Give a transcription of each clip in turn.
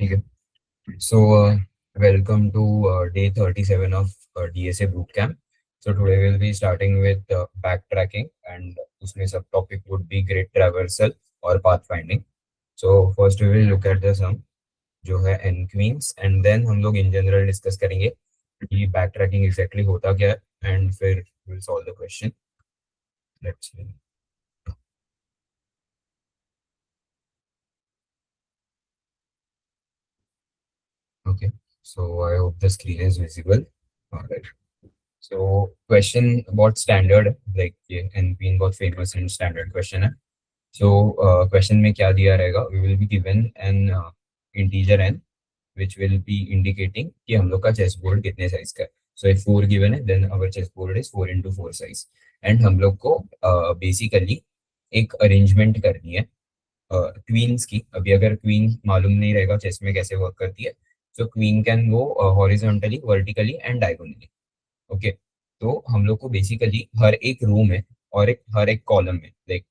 ठीक है। So welcome to day 37 ऑफ DSA boot camp. So today we'll be starting with backtracking and उसमें सब topic would be grid traversal और pathfinding. So first we will look at the sum जो है n queens and then हम लोग in general discuss करेंगे कि backtracking exactly होता क्या है and फिर we'll solve the question. Let's see. Okay. So I hope the screen is visible. All right. So question बहुत standard like ये NPN बहुत famous and standard question है. So question में क्या दिया रहेगा? We will be given an integer n which will be indicating कि हम लोग का chess board कितने size का है. So if 4 given है then our chess board is 4 into 4 size. And हम लोग को basically एक arrangement करनी है क्वींस की. अभी अगर क्वीन मालूम नहीं रहेगा चेस में कैसे वर्क करती है, सो queen can go horizontally, vertically and diagonally. Okay. तो हम लोग को बेसिकली हर एक रो में और हर एक कॉलम में, लाइक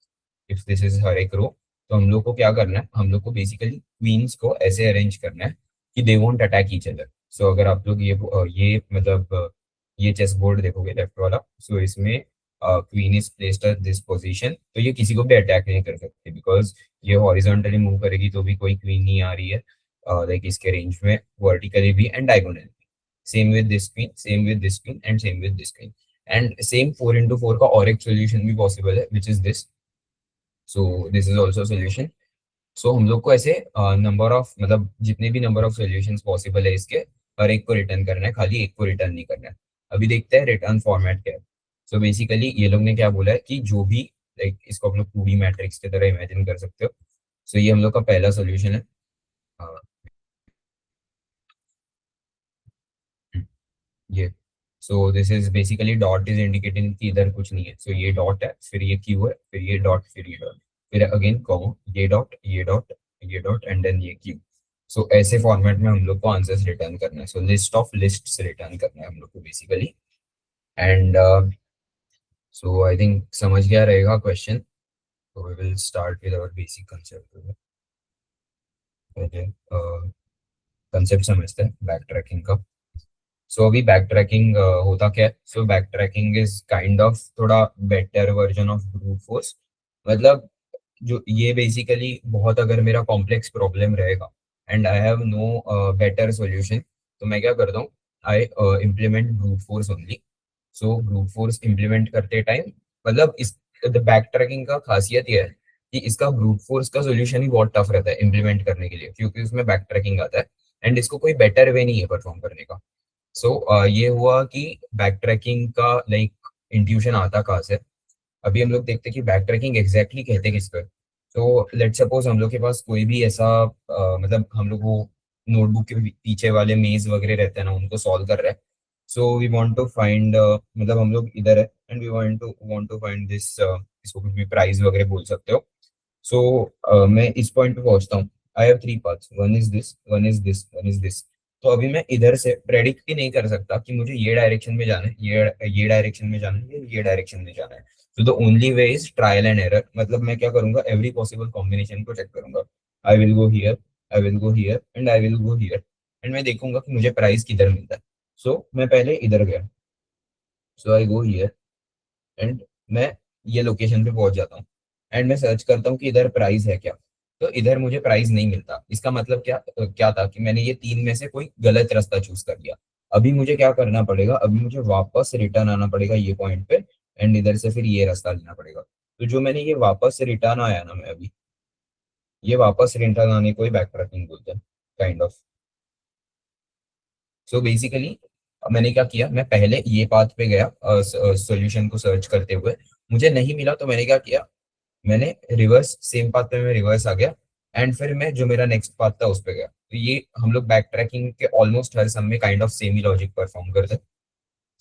इफ दिस इज हर एक रो, तो हम लोग को क्या करना है, हम लोग को बेसिकली क्वींस को ऐसे अरेंज करना है कि they won't attack each other. So अगर आप लोग ये मतलब ये चेस बोर्ड देखोगे लेफ्ट वाला, सो इसमें queen is placed at this position, तो ये किसी को भी अटैक नहीं कर सकते बिकॉज ये हॉरिजॉन्टली मूव करेगी तो भी कोई क्वीन नहीं आ रही है लाइक इसके रेंज में, वर्टिकली भी and diagonally. Same with this queen, same with this queen and same with this queen. And same 4 into 4 का और एक सोल्यूशन भी पॉसिबल है which is this. So this is also solution. So हम लोग को ऐसे नंबर ऑफ मतलब जितने भी नंबर ऑफ सोल्यूशंस पॉसिबल है इसके, हर एक को रिटर्न करना है, खाली एक को रिटर्न नहीं करना है. अभी देखते हैं रिटर्न फॉर्मेट क्या है. सो बेसिकली ये लोग ने क्या बोला है कि जो भी, लाइक इसको आप लोग 2D मैट्रिक्स की तरह इमेजिन कर सकते हो. सो ये हम लोग का पहला सोल्यूशन है. अ, ये सो this is basically dot is indicating कि इधर कुछ नहीं है. सो ये डॉट है, फिर ये क्यू है, फिर ये डॉट, फिर ये डॉट, फिर अगेन कॉमा, ये डॉट, ये डॉट, ये डॉट एंड देन ये क्यू. सो ऐसे फॉर्मेट में हम लोग को आंसर्स रिटर्न करना है. So list of lists return करना है हम लोग को basically. And so I think समझ गया रहेगा question. So we will start with our basic concept. पहले कंसेप्ट समझते हैं बैक ट्रैकिंग का. सो अभी बैक ट्रैकिंग होता क्या है? So back tracking is kind of थोड़ा better version of brute force. मतलब जो ये बेसिकली बहुत, अगर मेरा कॉम्प्लेक्स प्रॉब्लम रहेगा and I have no better solution, तो मैं क्या करता हूँ, I implement brute force only. So brute force implement करते टाइम, मतलब इस बैक ट्रैकिंग का खासियत यह है कि इसका ब्रूट फोर्स का सॉल्यूशन ही बहुत टफ रहता है इम्प्लीमेंट करने के लिए, क्योंकि उसमें बैक ट्रैकिंग आता है एंड इसको कोई बेटर वे नहीं है परफॉर्म करने का. सो ये हुआ कि बैक ट्रैकिंग का लाइक इंट्यूशन आता कहाँ से. अभी हम लोग देखते हैं कि बैक ट्रैकिंग एग्जैक्टली कहते किसको है. तो लेट सपोज हम लोग के पास कोई भी ऐसा मतलब हम लोग वो नोटबुक के पीछे वाले मेज वगैरह रहते हैं ना, उनको सॉल्व कर रहे हैं. So we want to find, मतलब हम लोग इधर है and we want to find this, इसको कुछ भी प्राइस वगैरह बोल सकते हो. सो मैं इस पॉइंट पे पहुंचता हूँ. I have 3 paths, one is this, one is this, one is this. तो अभी मैं इधर से प्रेडिक्ट ही नहीं कर सकता कि मुझे ये डायरेक्शन में जाना है, ये डायरेक्शन में जाना है, ये डायरेक्शन में जाना है. तो the only way is trial and error. मतलब मैं क्या करूंगा, एवरी पॉसिबल कॉम्बिनेशन को चेक करूंगा. I will go here, I will go here and I will go here, and मैं देखूंगा कि मुझे प्राइस किधर मिलता है. सो मैं पहले इधर गया. So I go here and मैं ये लोकेशन पे पहुंच जाता हूँ एंड मैं सर्च करता हूँ कि इधर प्राइस है क्या. तो इधर मुझे प्राइस नहीं मिलता. इसका मतलब क्या क्या था कि मैंने ये तीन में से कोई गलत रास्ता चूज कर लिया. अभी मुझे क्या करना पड़ेगा, अभी मुझे वापस रिटर्न आना पड़ेगा ये पॉइंट पे एंड इधर से फिर ये रास्ता लेना पड़ेगा. तो जो मैंने ये वापस रिटर्न आया ना, मैं अभी ये वापस रिटर्न आने को ही बैक ट्रैकिंग बोलते हैं काइंड ऑफ. सो बेसिकली मैंने क्या किया, मैं पहले ये पाथ पे गया सॉल्यूशन को सर्च करते हुए. मुझे नहीं मिला तो मैंने क्या किया, मैंने रिवर्स, सेम पाथ पे मैं रिवर्स आ गया एंड फिर मैं जो मेरा नेक्स्ट पाथ था उस पे गया. तो ये हम लोग बैक ट्रैकिंग के ऑलमोस्ट हर सम में kind of same he logic perform करते हैं.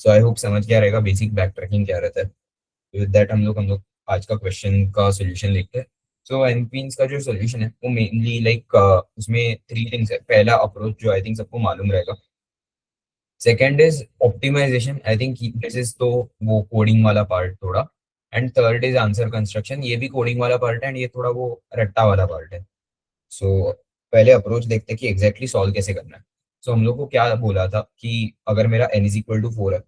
सो आई होप समझ गया रहेगा बेसिक बैक ट्रैकिंग क्या रहता है. विद दैट हम लोग आज का क्वेश्चन का सोल्यूशन लिखते हैं. सो एनपीन्स का जो सोल्यूशन है वो मेनली लाइक उसमें 3 थिंग्स है. पहला अप्रोच जो आई थिंक सबको मालूम रहेगा. Second is optimization, I think this is तो वो कोडिंग वाला पार्ट थोड़ा. And third is answer construction, ये भी कोडिंग वाला पार्ट है एंड ये थोड़ा वो रट्टा वाला पार्ट है. सो पहले अप्रोच देखते हैं कि एग्जैक्टली सॉल्व कैसे करना है। सो हम लोग को क्या बोला था कि अगर मेरा n इज इक्वल टू 4 है,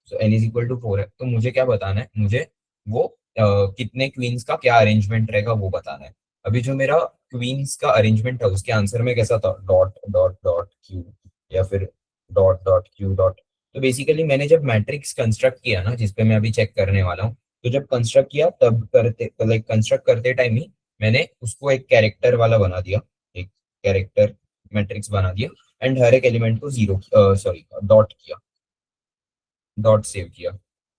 सो n इज इक्वल टू 4 है, तो मुझे क्या बताना है, मुझे वो कितने क्वींस का क्या अरेंजमेंट रहेगा वो बताना है। अभी जो मेरा क्वींस का अरेंजमेंट था उसके आंसर में कैसा था, डॉट डॉट डॉट क्यू, या फिर डॉट डॉट क्यू डॉट। तो बेसिकली मैंने जब मैट्रिक्स कंस्ट्रक्ट किया ना, जिसपे मैं अभी चेक करने वाला हूँ, तो जब कंस्ट्रक्ट किया तब करते लाइक कंस्ट्रक्ट करते टाइम ही मैंने उसको एक कैरेक्टर वाला बना दिया, एक कैरेक्टर मैट्रिक्स बना दिया, एंड हर एक एलिमेंट को जीरो सॉरी डॉट किया, डॉट सेव किया।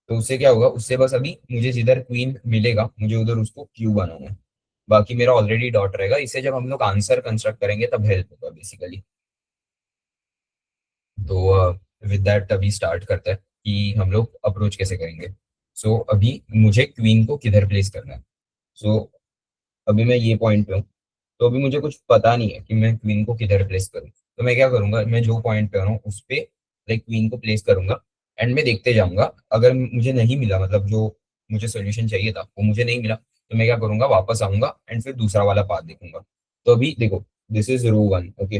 तो उससे क्या होगा, उससे बस अभी मुझे जिधर क्वीन मिलेगा मुझे उधर उसको क्यू बनाना है, बाकी मेरा ऑलरेडी डॉट रहेगा। इससे जब हम लोग आंसर कंस्ट्रक्ट करेंगे तब हेल्प होगा बेसिकली। तो विद दैट अभी स्टार्ट करते हैं कि हम लोग अप्रोच कैसे करेंगे। सो अभी मुझे क्वीन को किधर प्लेस करना है। सो अभी मैं ये पॉइंट पे हूँ, तो अभी मुझे कुछ पता नहीं है कि मैं क्वीन को किधर प्लेस करूँ। तो मैं क्या करूंगा, मैं जो पॉइंट पे हूँ उस पे लाइक क्वीन को प्लेस करूंगा, एंड मैं देखते जाऊंगा। अगर मुझे नहीं मिला, मतलब जो मुझे सोल्यूशन चाहिए था वो मुझे नहीं मिला, तो मैं क्या करूंगा, वापस आऊंगा एंड फिर दूसरा वाला पाथ देखूंगा। तो अभी देखो, this is row one, okay.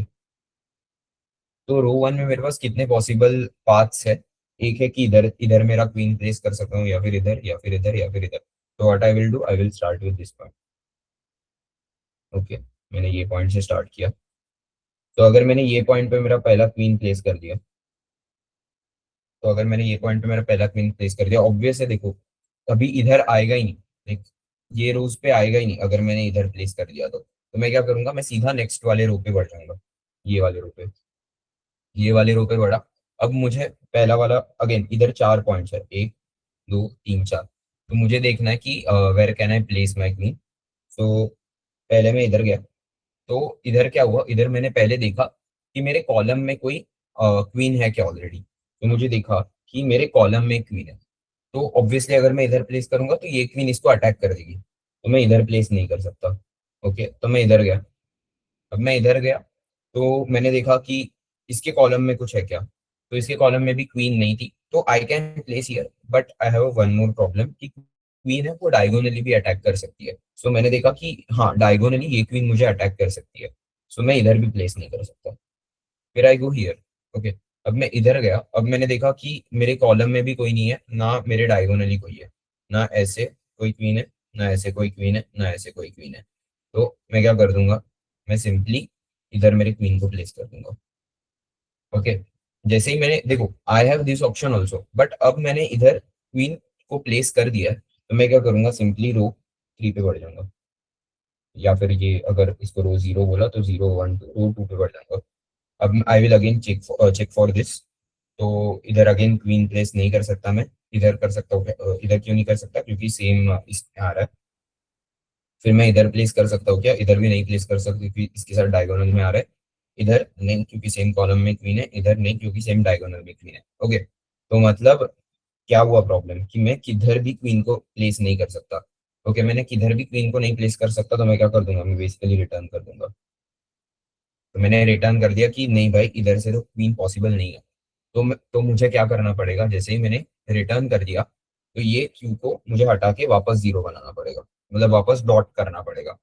तो रो वन में मेरे पास कितने पॉसिबल पाथ्स है। एक है कि इधर इधर मेरा क्वीन प्लेस कर सकता हूँ, या फिर इधर, या फिर इधर, या फिर इधर। तो what I will do, I will start with this point, okay. मैंने ये पॉइंट से स्टार्ट किया। तो अगर मैंने ये पॉइंट पे मेरा पहला क्वीन प्लेस कर दिया, तो अगर मैंने ये पॉइंट पे मेरा पहला क्वीन प्लेस कर दिया, ऑब्वियस है देखो, अभी इधर आएगा ही नहीं, लाइक ये रोज पे आएगा ही नहीं अगर मैंने इधर प्लेस कर दिया तो मैं क्या करूंगा, मैं सीधा नेक्स्ट वाले रो पे बढ़ जाऊंगा, ये वाले रो पे, ये वाले रो पे बढ़ा। अब मुझे पहला वाला, अगेन इधर चार पॉइंट्स है, एक दो तीन चार, तो मुझे देखना है कि where can I place my queen. तो पहले मैं इधर गया, तो इधर क्या हुआ, इधर मैंने पहले देखा कि मेरे कॉलम में कोई क्वीन है क्या ऑलरेडी। तो मुझे देखा कि मेरे कॉलम में क्वीन है, तो ऑब्वियसली अगर मैं इधर प्लेस करूंगा तो ये क्वीन इसको अटैक कर देगी, तो मैं इधर प्लेस नहीं कर सकता। ओके, तो मैं इधर गया। अब मैं इधर गया, तो मैंने देखा कि इसके कॉलम में कुछ है क्या, तो इसके कॉलम में भी क्वीन नहीं थी, तो I can place here, but I have one more problem कि क्वीन है वो डायगोनली भी अटैक कर सकती है। सो मैंने देखा कि हाँ, डायगोनली ये क्वीन मुझे अटैक कर सकती है, सो मैं इधर भी प्लेस नहीं कर सकता। फिर आई गो हियर, ओके। अब मैं इधर गया, अब मैंने देखा कि मेरे कॉलम में भी कोई नहीं है, ना मेरे डायगोनली कोई है, ना ऐसे कोई क्वीन है, ना ऐसे कोई क्वीन है, ना ऐसे कोई क्वीन है। तो मैं क्या कर दूंगा, मैं सिंपली इधर मेरे क्वीन को प्लेस कर दूंगा, ओके। जैसे ही मैंने देखो, I have this option also, but अब मैंने इधर क्वीन को प्लेस कर दिया है, तो मैं क्या करूंगा, सिंपली रो थ्री पे बढ़ जाऊंगा, या फिर ये अगर इसको रो जीरो बोला तो zero one two row two पे बढ़ जाऊंगा। अब I will again check for this. तो इधर अगेन क्वीन प्लेस नहीं कर सकता मैं, इधर कर सकता हूँ क्या? इधर क्यों नहीं कर सकता, क्योंकि सेम इसमें आ रहा है। फिर मैं इधर प्लेस कर सकता हूँ क्या, इधर भी नहीं प्लेस कर सकता क्योंकि इसके साथ डायगोनल में आ रहा है। इधर नहीं क्योंकि सेम कॉलम में क्वीन है, इधर नहीं क्योंकि सेम डायगोनल में क्वीन है, ओके। तो मतलब क्या हुआ प्रॉब्लम कि मैं किधर भी क्वीन को प्लेस नहीं कर सकता। ओके, मैंने किधर भी क्वीन को नहीं प्लेस कर सकता, तो मैं क्या कर दूंगा, मैं बेसिकली रिटर्न कर दूंगा। तो मैंने रिटर्न कर दिया कि नहीं भाई, इधर से तो क्वीन पॉसिबल नहीं है। तो मुझे क्या करना पड़ेगा, जैसे ही मैंने रिटर्न कर दिया, तो ये क्यू को मुझे हटा के वापस जीरो बनाना पड़ेगा, मतलब वापस डॉट करना पड़ेगा।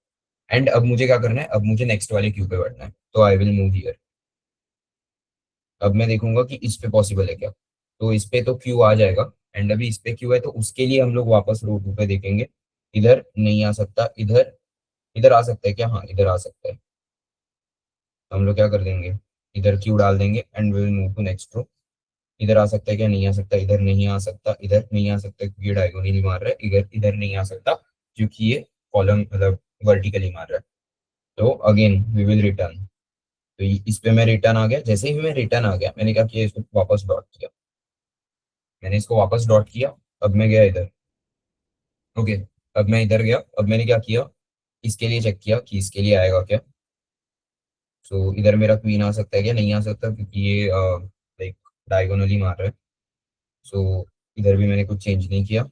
एंड अब मुझे क्या करना है, अब मुझे नेक्स्ट वाले क्यू पे बढ़ना है, तो आई विल मूव हियर। अब मैं देखूंगा कि इस पे पॉसिबल है क्या, तो इस पे तो क्यू आ जाएगा, एंड अभी इस पे क्यू है, तो उसके लिए हम लोग वापस रो टू पे देखेंगे। इधर नहीं आ सकता, इधर, इधर आ सकता है क्या, हाँ इधर आ सकता है। तो हम लोग क्या कर देंगे, इधर क्यू डाल देंगे and we will move to next row. इधर आ सकता है क्या, नहीं आ सकता, इधर नहीं आ सकता, इधर नहीं आ सकता क्योंकि ये डायगोनली मार रहा है, इधर इधर नहीं आ सकता क्योंकि ये कॉलम मतलब वर्टिकली मार रहा है। तो अगेन वी विल रिटर्न। तो इस पे मैं रिटर्न आ गया, जैसे ही मैं रिटर्न आ गया मैंने क्या किया, इसको वापस डॉट किया। मैंने इसको वापस डॉट किया। अब मैं गया इधर, ओके। अब मैं इधर गया, अब मैंने क्या किया, इसके लिए चेक किया कि इसके लिए आएगा क्या। सो इधर मेरा क्वीन आ सकता है क्या, नहीं आ सकता क्योंकि ये लाइक डायगोनली मार रहा है। सो इधर भी मैंने कुछ चेंज नहीं किया।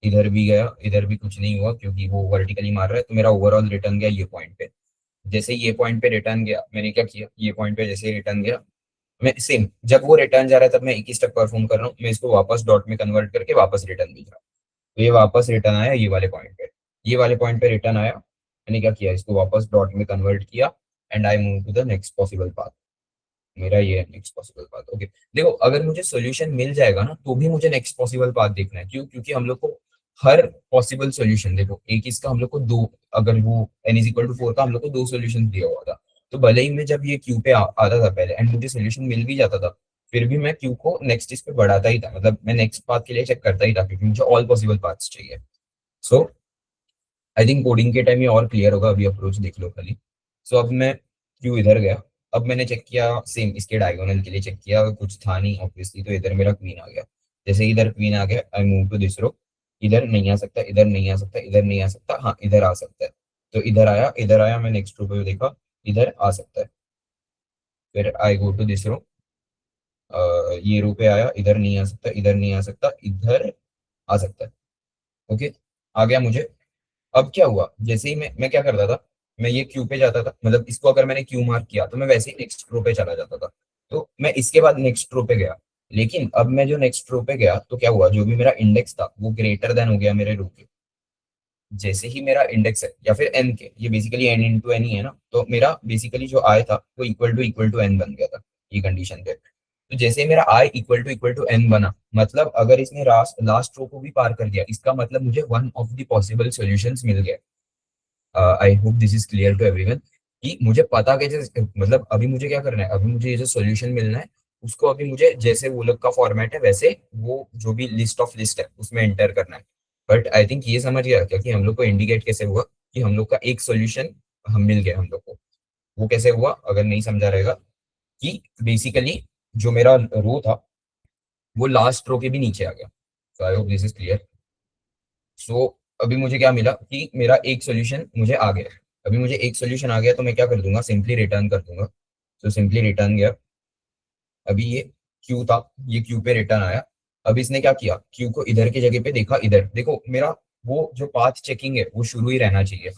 इधर भी गया, इधर भी कुछ नहीं हुआ क्योंकि वो वर्टिकली मार रहा है, तो मेरा ओवरऑल रिटर्न गया ये पॉइंट पे। जैसे ये पॉइंट पे रिटर्न गया, मैंने क्या किया, ये पॉइंट पे जैसे रिटर्न गया, मैं सेम जब वो रिटर्न जा रहा है तब मैं एक ही स्टेप परफॉर्म कर रहा हूँ, मैं इसको वापस डॉट में कन्वर्ट करके वापस रिटर्न भेज रहा हूँ। तो ये वापस रिटर्न आया ये वाले पॉइंट पे, ये वाले पॉइंट पे रिटर्न आया। मैंने क्या किया, इसको वापस डॉट में कन्वर्ट किया and I move to the next possible path. मेरा ये है नेक्स्ट पॉसिबल पाथ। ओके, देखो अगर मुझे सॉल्यूशन मिल जाएगा ना तो भी मुझे नेक्स्ट पॉसिबल पाथ देखना है। क्यों? क्योंकि हम लोग को हर पॉसिबल सॉल्यूशन, देखो एक इसका हम लोग को दो, अगर वो n इज इक्वल टू 4 का हम लोग को दो सॉल्यूशन दिया हुआ था, तो भले ही मैं जब ये क्यू पे आता था पहले एंड मुझे सॉल्यूशन मिल भी जाता था, फिर भी मैं क्यू को नेक्स्ट इस पे बढ़ाता ही था, मतलब मैं नेक्स्ट पाथ के लिए चेक करता ही था क्योंकि मुझे ऑल पॉसिबल पाथ्स चाहिए। सो आई थिंक कोडिंग के टाइम ये और क्लियर होगा, अभी अप्रोच देख लो खाली। सो अब मैं क्यू इधर गया, अब मैंने चेक किया सेम इसके डायगोनल के लिए चेक किया, कुछ था नहीं ऑब्वियसली, तो इधर मेरा क्वीन आ गया। जैसे इधर क्वीन आ गया, आई मूव टू दिस रो। इधर नहीं आ सकता, इधर नहीं आ सकता, इधर नहीं आ सकता, हाँ इधर आ सकता है। तो इधर आया, इधर आया, मैं नेक्स्ट रो पे देखा, इधर आ सकता है। फिर आई गो टू दिस रो, ये रो पे आया, इधर नहीं आ सकता, इधर नहीं आ सकता, इधर आ सकता है। ओके, आ गया मुझे। अब क्या हुआ, जैसे ही मैं क्या करता था, मैं ये क्यू पे जाता था, मतलब इसको अगर मैंने क्यू मार्क किया तो मैं वैसे ही नेक्स्ट रो पे चला जाता था। तो मैं इसके बाद नेक्स्ट रो पे गया, लेकिन अब मैं जो नेक्स्ट रो पे गया तो क्या हुआ, जो भी मेरा इंडेक्स था वो ग्रेटर देन हो गया मेरे रो के। जैसे ही मेरा इंडेक्स है या फिर एन के, ये बेसिकली एन इंटू एन ही है ना, तो मेरा बेसिकली जो आई था वो इक्वल टू एन बन गया था ये कंडीशन पे। तो जैसे ही मेरा आई इक्वल टू एन बना, मतलब अगर इसने लास्ट लास्ट रो को भी पार कर दिया, इसका मतलब मुझे one of the possible solutions मिल गया। I hope this is clear to everyone कि मुझे पता कैसे, मतलब अभी मुझे क्या करना है, अभी मुझे ये जो सॉल्यूशन मिलना है उसको अभी मुझे जैसे वो लोग का फॉर्मेट है वैसे वो जो भी लिस्ट ऑफ लिस्ट है उसमें एंटर करना है। बट आई थिंक ये समझ गया क्या कि हम लोग को इंडिकेट कैसे हुआ कि हम लोग का एक सॉल्यूशन हम मिल गया हम लोग को। वो कैसे हुआ, अगर नहीं समझा रहेगा, कि बेसिकली जो मेरा रो था वो लास्ट रो के भी नीचे आ गया। So I hope this is clear. So अभी मुझे क्या मिला कि मेरा एक सॉल्यूशन मुझे आ गया। अभी मुझे एक सॉल्यूशन आ गया तो मैं क्या कर दूंगा, सिंपली रिटर्न कर दूंगा। तो सिंपली रिटर्न गया, अभी ये क्यू था, ये क्यू पे रिटर्न आया। अब इसने क्या किया, क्यू को इधर की जगह पे देखा, इधर देखो मेरा वो जो पाथ चेकिंग है वो शुरू ही रहना चाहिए।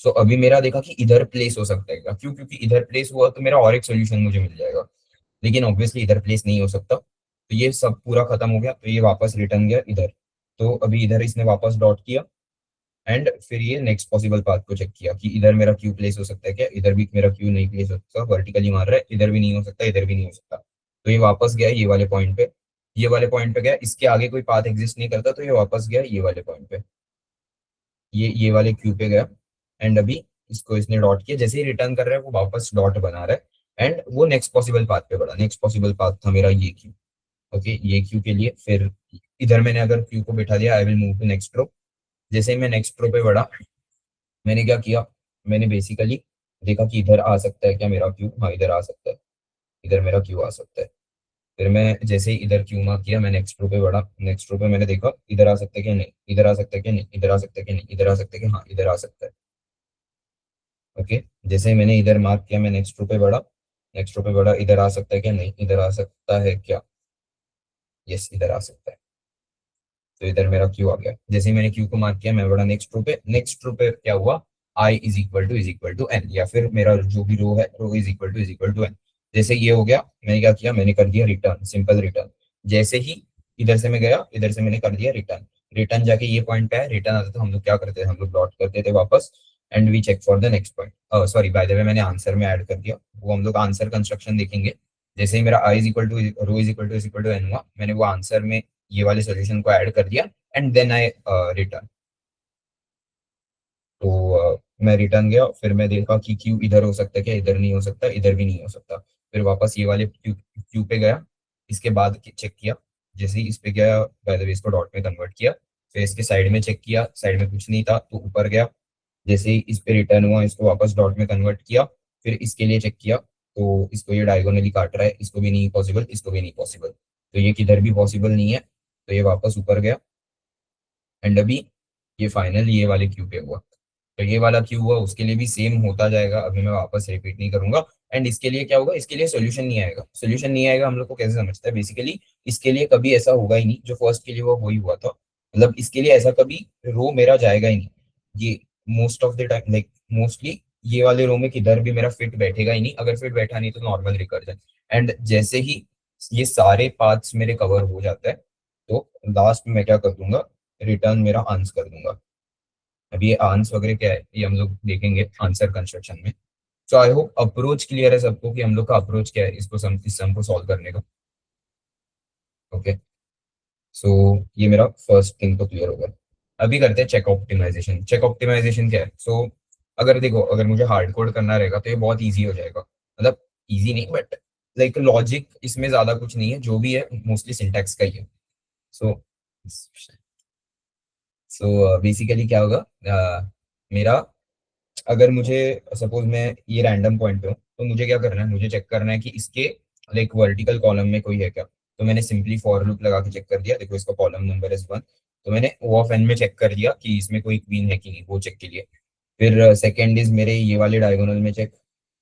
सो अभी मेरा देखा कि इधर प्लेस हो सकता है क्या, क्यों? क्योंकि इधर प्लेस हुआ तो मेरा और एक सोल्यूशन मुझे मिल जाएगा, लेकिन ऑब्वियसली इधर प्लेस नहीं हो सकता। तो ये सब पूरा खत्म हो गया, तो ये वापस रिटर्न गया इधर। तो अभी इधर इसने वापस डॉट किया एंड फिर ये नेक्स्ट पॉसिबल पाथ को चेक किया कि इधर मेरा क्यू प्लेस हो सकता है क्या, इधर भी मेरा क्यू नहीं प्लेस हो सकता, वर्टिकली मार रहा है, इधर भी नहीं हो सकता, इधर भी नहीं हो सकता। तो ये वापस गया ये वाले पॉइंट पे, ये वाले पॉइंट पे गया, इसके आगे कोई पाथ एग्जिस्ट नहीं करता, तो ये वापस गया ये वाले पॉइंट पे, ये वाले क्यू पे गया। एंड अभी इसको इसने डॉट किया, जैसे ही रिटर्न कर रहा है वो वापस डॉट बना रहा है एंड वो नेक्स्ट पॉसिबल पाथ पे बढ़ा। नेक्स्ट पॉसिबल पाथ था मेरा ये क्यू। ओके, ये क्यू के लिए फिर इधर मैंने अगर क्यू को बिठा दिया, I will move to next row. जैसे ही मैं नेक्स्ट रो पे बढ़ा, मैंने क्या किया, मैंने बेसिकली देखा कि इधर आ सकता है क्या मेरा क्यू, हाँ इधर आ सकता है, इधर मेरा क्यू आ सकता है। फिर मैं जैसे ही इधर क्यू मार्क किया, मैं नेक्स्ट रो पे बढ़ा, नेक्स्ट रो पे मैंने देखा इधर आ सकता है क्या, नहीं इधर आ सकता है क्या, नहीं इधर आ सकता है क्या, नहीं इधर आ सकता है क्या, हाँ इधर आ सकता है। ओके, जैसे ही मैंने इधर मार्क किया, मैं नेक्स्ट रो पे बढ़ा, नेक्स्ट रो पे बढ़ा, इधर आ सकता है क्या, नहीं इधर आ सकता है क्या, यस इधर आ सकता है। तो इधर मेरा क्यू आ गया। जैसे ही मैंने क्यू को मार्क किया, मैं बढ़ा नेक्स्ट रो पे, नेक्स्ट रो पे क्या हुआ, आई इज इक्वल टू एन, या फिर मेरा जो भी रो है रो इज इक्वल टू एन। जैसे ये हो गया, मैंने क्या किया, मैंने कर दिया रिटर्न, सिंपल रिटर्न। जैसे ही इधर से मैं गया, इधर से मैंने कर दिया रिटर्न। रिटर्न जाके ये पॉइंट पे है, रिटर्न आता तो हम लोग क्या करते थे, हम लोग डॉट करते थे वापस and we check for the next point. Sorry by the way, मैंने आंसर में ऐड कर दिया, वो हम लोग आंसर कंस्ट्रक्शन देखेंगे। जैसे ही मेरा आई इज इक्वल टू एन हुआ, मैंने वो आंसर में ये वाले सॉल्यूशन को ऐड कर दिया एंड देन आई रिटर्न। तो मैं रिटर्न गया, फिर मैं देखा कि क्यू इधर हो सकता है क्या, इधर नहीं हो सकता, इधर भी नहीं हो सकता। फिर वापस ये वाले क्यू क्यू पे गया, इसके बाद चेक किया। जैसे ही इस पे गया, बाय द वे इसको डॉट में कन्वर्ट किया। फिर इसके साइड में चेक किया, साइड में कुछ नहीं था तो ऊपर गया। जैसे ही इस पे रिटर्न हुआ, इसको वापस डॉट में कन्वर्ट किया। फिर इसके लिए चेक किया, तो इसको ये डायगोनली काट रहा है, इसको भी नहीं पॉसिबल, इसको भी नहीं पॉसिबल, तो ये किधर भी पॉसिबल नहीं है। तो ये वापस ऊपर गया एंड अभी ये फाइनल ये वाले क्यू पे हुआ। तो ये वाला क्यू हुआ, उसके लिए भी सेम होता जाएगा, अभी मैं वापस रिपीट नहीं करूंगा। एंड इसके लिए क्या होगा, इसके लिए सोल्यूशन नहीं आएगा। सोल्यूशन नहीं आएगा, हम लोग को कैसे समझता है, बेसिकली इसके लिए कभी ऐसा होगा ही नहीं जो फर्स्ट के लिए हुआ वही हुआ था। मतलब इसके लिए ऐसा कभी रो मेरा जाएगा ही नहीं। ये most of the time, like mostly ये वाले रो में किधर भी मेरा फिट बैठेगा ही नहीं। अगर फिट बैठा नहीं तो नॉर्मल रिकर्जन। एंड जैसे ही ये सारे पार्ट्स मेरे कवर हो जाता है, तो लास्ट में मैं क्या कर दूंगा, रिटर्न मेरा आंसर कर दूंगा। अब ये आंसर वगैरह क्या है ये हम लोग देखेंगे आंसर कंस्ट्रक्शन में। सो आई होप अप्रोच क्लियर है सबको कि हम लोग का अप्रोच क्या है इसको इस सम को सॉल्व करने का। ओके, सो ये मेरा फर्स्ट थिंग तो क्लियर हो गया। अभी करते हैं चेक ऑप्टिमाइजेशन। चेक ऑप्टिमाइजेशन क्या है? सो अगर देखो, अगर मुझे हार्ड कोड करना रहेगा तो ये बहुत इजी हो जाएगा, मतलब इजी नहीं बट लाइक लॉजिक इसमें ज्यादा कुछ नहीं है, जो भी है मोस्टली सिंटैक्स का ही है। सो बेसिकली क्या होगा, मेरा, अगर मुझे सपोज मैं ये रैंडम पॉइंट पे हूँ तो मुझे क्या करना है, मुझे चेक करना है कि इसके लाइक वर्टिकल कॉलम में कोई है क्या। तो मैंने सिंपली फॉर लूप लगा के चेक कर दिया, देखो इसका कॉलम नंबर इज 1। तो मैंने ओ ऑफ एन में चेक कर दिया कि इसमें कोई क्वीन है कि नहीं, वो चेक के लिए। फिर सेकंड इज मेरे ये वाले डायगोनल में चेक,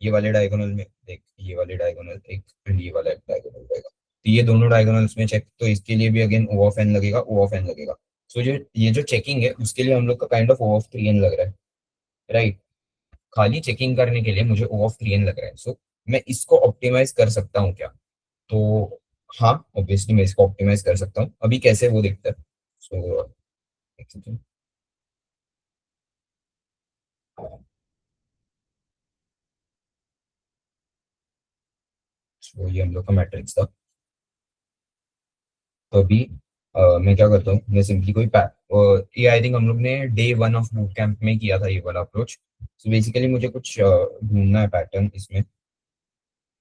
ये वाले डायगोनल में देख, ये वाले डायगोनल एक एंड ये वाला डायगोनल रहेगा, तो ये दोनों डायगोनल्स में चेक, तो इसके लिए भी अगेन ओ ऑफ एन लगेगा, ओ ऑफ एन लगेगा। सो जो ये जो चेकिंग है उसके लिए हम लोग का kind of O of 3n लग रहा है, राइट। खाली चेकिंग करने के लिए मुझे ओ ऑफ 3n लग रहा है। सो मैं इसको ऑप्टिमाइज कर सकता हूँ क्या? तो हाँ, ऑब्वियसली मैं इसको ऑप्टिमाइज कर सकता हूँ। अभी कैसे वो देखते हैं। सो ये हम लोग का मैट्रिक्स था। तो अभी मैं क्या करता हूँ, मैं सिंपली कोई ये आई थिंक हम लोग ने डे 1 ऑफ बूट कैंप में किया था ये वाला अप्रोच। सो बेसिकली मुझे कुछ ढूंढना है पैटर्न इसमें।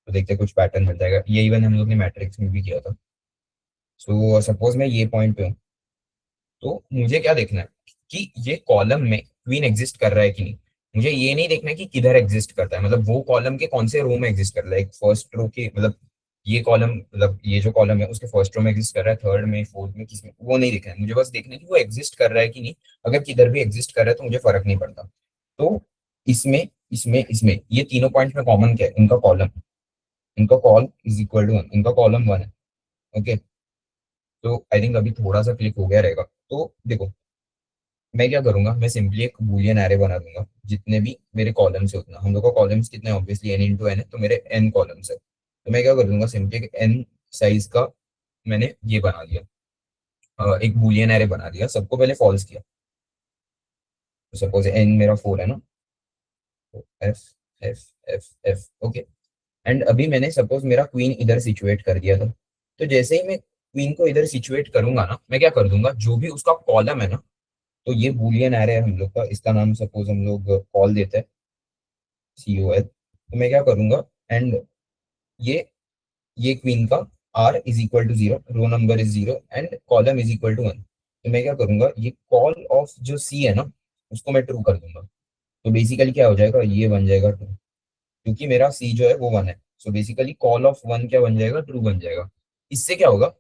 तो देखते हैं कुछ पैटर्न मिल जाएगा, ये इवन हम लोग ने मैट्रिक्स में भी किया था। सो सपोज मैं ये पॉइंट पे हूँ, तो मुझे क्या देखना है कि ये कॉलम में क्वीन एग्जिस्ट कर रहा है कि नहीं। मुझे ये नहीं देखना है कि किधर एग्जिस्ट करता है, मतलब वो कॉलम के कौन से रो में एग्जिस्ट कर रहा है, एक फर्स्ट रो के, मतलब ये कॉलम, मतलब ये जो कॉलम है उसके फर्स्ट रो में एग्जिस्ट कर रहा है, थर्ड में, फोर्थ में, किस में, वो नहीं देखना है मुझे, बस देखना है कि वो एग्जिस्ट कर रहा है कि नहीं। अगर किधर भी एग्जिस्ट कर रहा है तो मुझे फर्क नहीं पड़ता। तो इसमें इसमें ये तीनों पॉइंट्स में कॉमन क्या है, इनका कॉलम, इनका कॉल इज इक्वल टू 1, इनका कॉलम 1 है। ओके, तो आई थिंक अभी थोड़ा सा क्लिक हो गया रहेगा। तो देखो, मैं क्या करूंगा, मैं सिंपली एक बूलियन एरे बना दूंगा, जितने भी मेरे कॉलम्स है उतना, हम लोग का कॉलम्स कितने, ऑब्वियसली एन इंटू एन है, तो मेरे एन कॉलम्स है। तो मैं क्या कर दूंगा, सिंपली एक एन साइज का मैंने ये बना दिया, एक बूलियन एरे बना दिया, सबको पहले फॉल्स किया। तो सपोज एन मेरा 4 है ना, तो F F F F okay. And अभी मैंने सपोज मेरा क्वीन इधर सिचुएट कर दिया था। तो जैसे ही मैं क्वीन को इधर सिचुएट करूंगा ना, मैं क्या कर दूंगा, जो भी उसका कॉलम है ना, तो ये बूलियन एरे है हम लोग का, इसका नाम सपोज हम लोग कॉल देते हैं COL। तो मैं क्या करूंगा, एंड ये ये क्वीन का R is equal to 0, row number is 0 and column is equal to 1। तो मैं क्या करूंगा, ये कॉल ऑफ जो C है ना, उसको मैं ट्रू कर दूंगा। तो बेसिकली क्या हो जाएगा, ये बन जाएगा ट्रू, क्योंकि मेरा C जो है वो 1 है। सो बेसिकली कॉल ऑफ 1 क्या बन जाएगा, ट्रू बन जाएगा। इससे क्या होगा,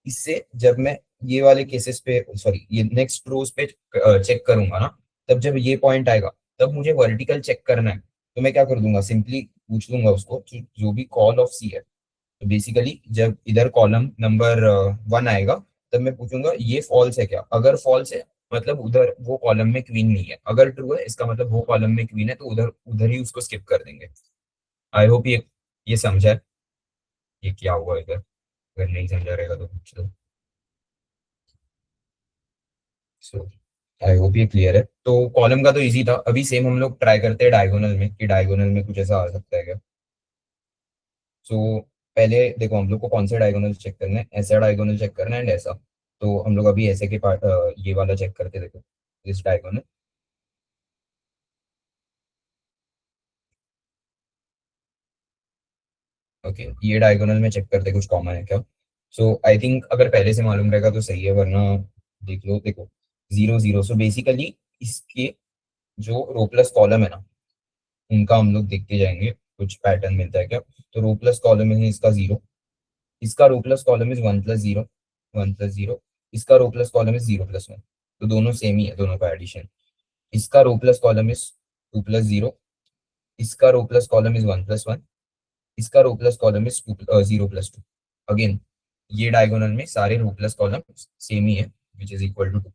इससे जब मैं ये वाले केसेस पे, सॉरी ये नेक्स्ट रोज पे चेक करूंगा ना, तब जब ये पॉइंट आएगा, तब मुझे वर्टिकल चेक करना है। तो मैं क्या कर दूंगा, सिंपली पूछ लूंगा उसको कि जो भी कॉल ऑफ C है। तो बेसिकली जब इधर कॉलम नंबर 1 आएगा, तब मैं पूछूंगा ये फॉल्स है क्या, अगर फॉल्स है मतलब उधर वो कॉलम में क्वीन नहीं है, अगर ट्रू है इसका मतलब वो कॉलम में क्वीन है, तो उधर उधर ही उसको स्किप कर देंगे। आई होप ये समझा है, ये क्या हुआ इधर। अगर नहीं समझा रहेगा तो पूछ लो। सो आई होप ये क्लियर है। तो कॉलम का तो इजी था। अभी सेम हम लोग ट्राई करते हैं डायगोनल में, कि डायगोनल में कुछ ऐसा आ सकता है क्या। सो पहले देखो, हम लोग को कौन से डायगोनल चेक करना है, ऐसा डायगोनल चेक करना है एंड ऐसा। तो हम लोग अभी ऐसे के पार्ट, ये वाला चेक करते, देखो इस डायगोनल। ओके, ये डायगोनल में चेक करते कुछ कॉमन है क्या। सो आई थिंक अगर पहले से मालूम रहेगा तो सही है, वरना देख लो, देखो 0 0। सो बेसिकली इसके जो रो प्लस कॉलम है ना, उनका हम लोग देखते जाएंगे कुछ पैटर्न मिलता है क्या। तो रो प्लस कॉलम है इसका 0, इसका row plus column is 1 plus 0, 1 plus 0, इसका row plus column is 0 plus 1। तो दोनों सेम ही है, दोनों का एडिशन। इसका row plus column is 2 plus 0, इसका row plus column is 1 plus 1, इसका row plus column is 0 plus 2। Again ये डायगोनल में सारे रो प्लस कॉलम सेम ही है, which is equal to 2।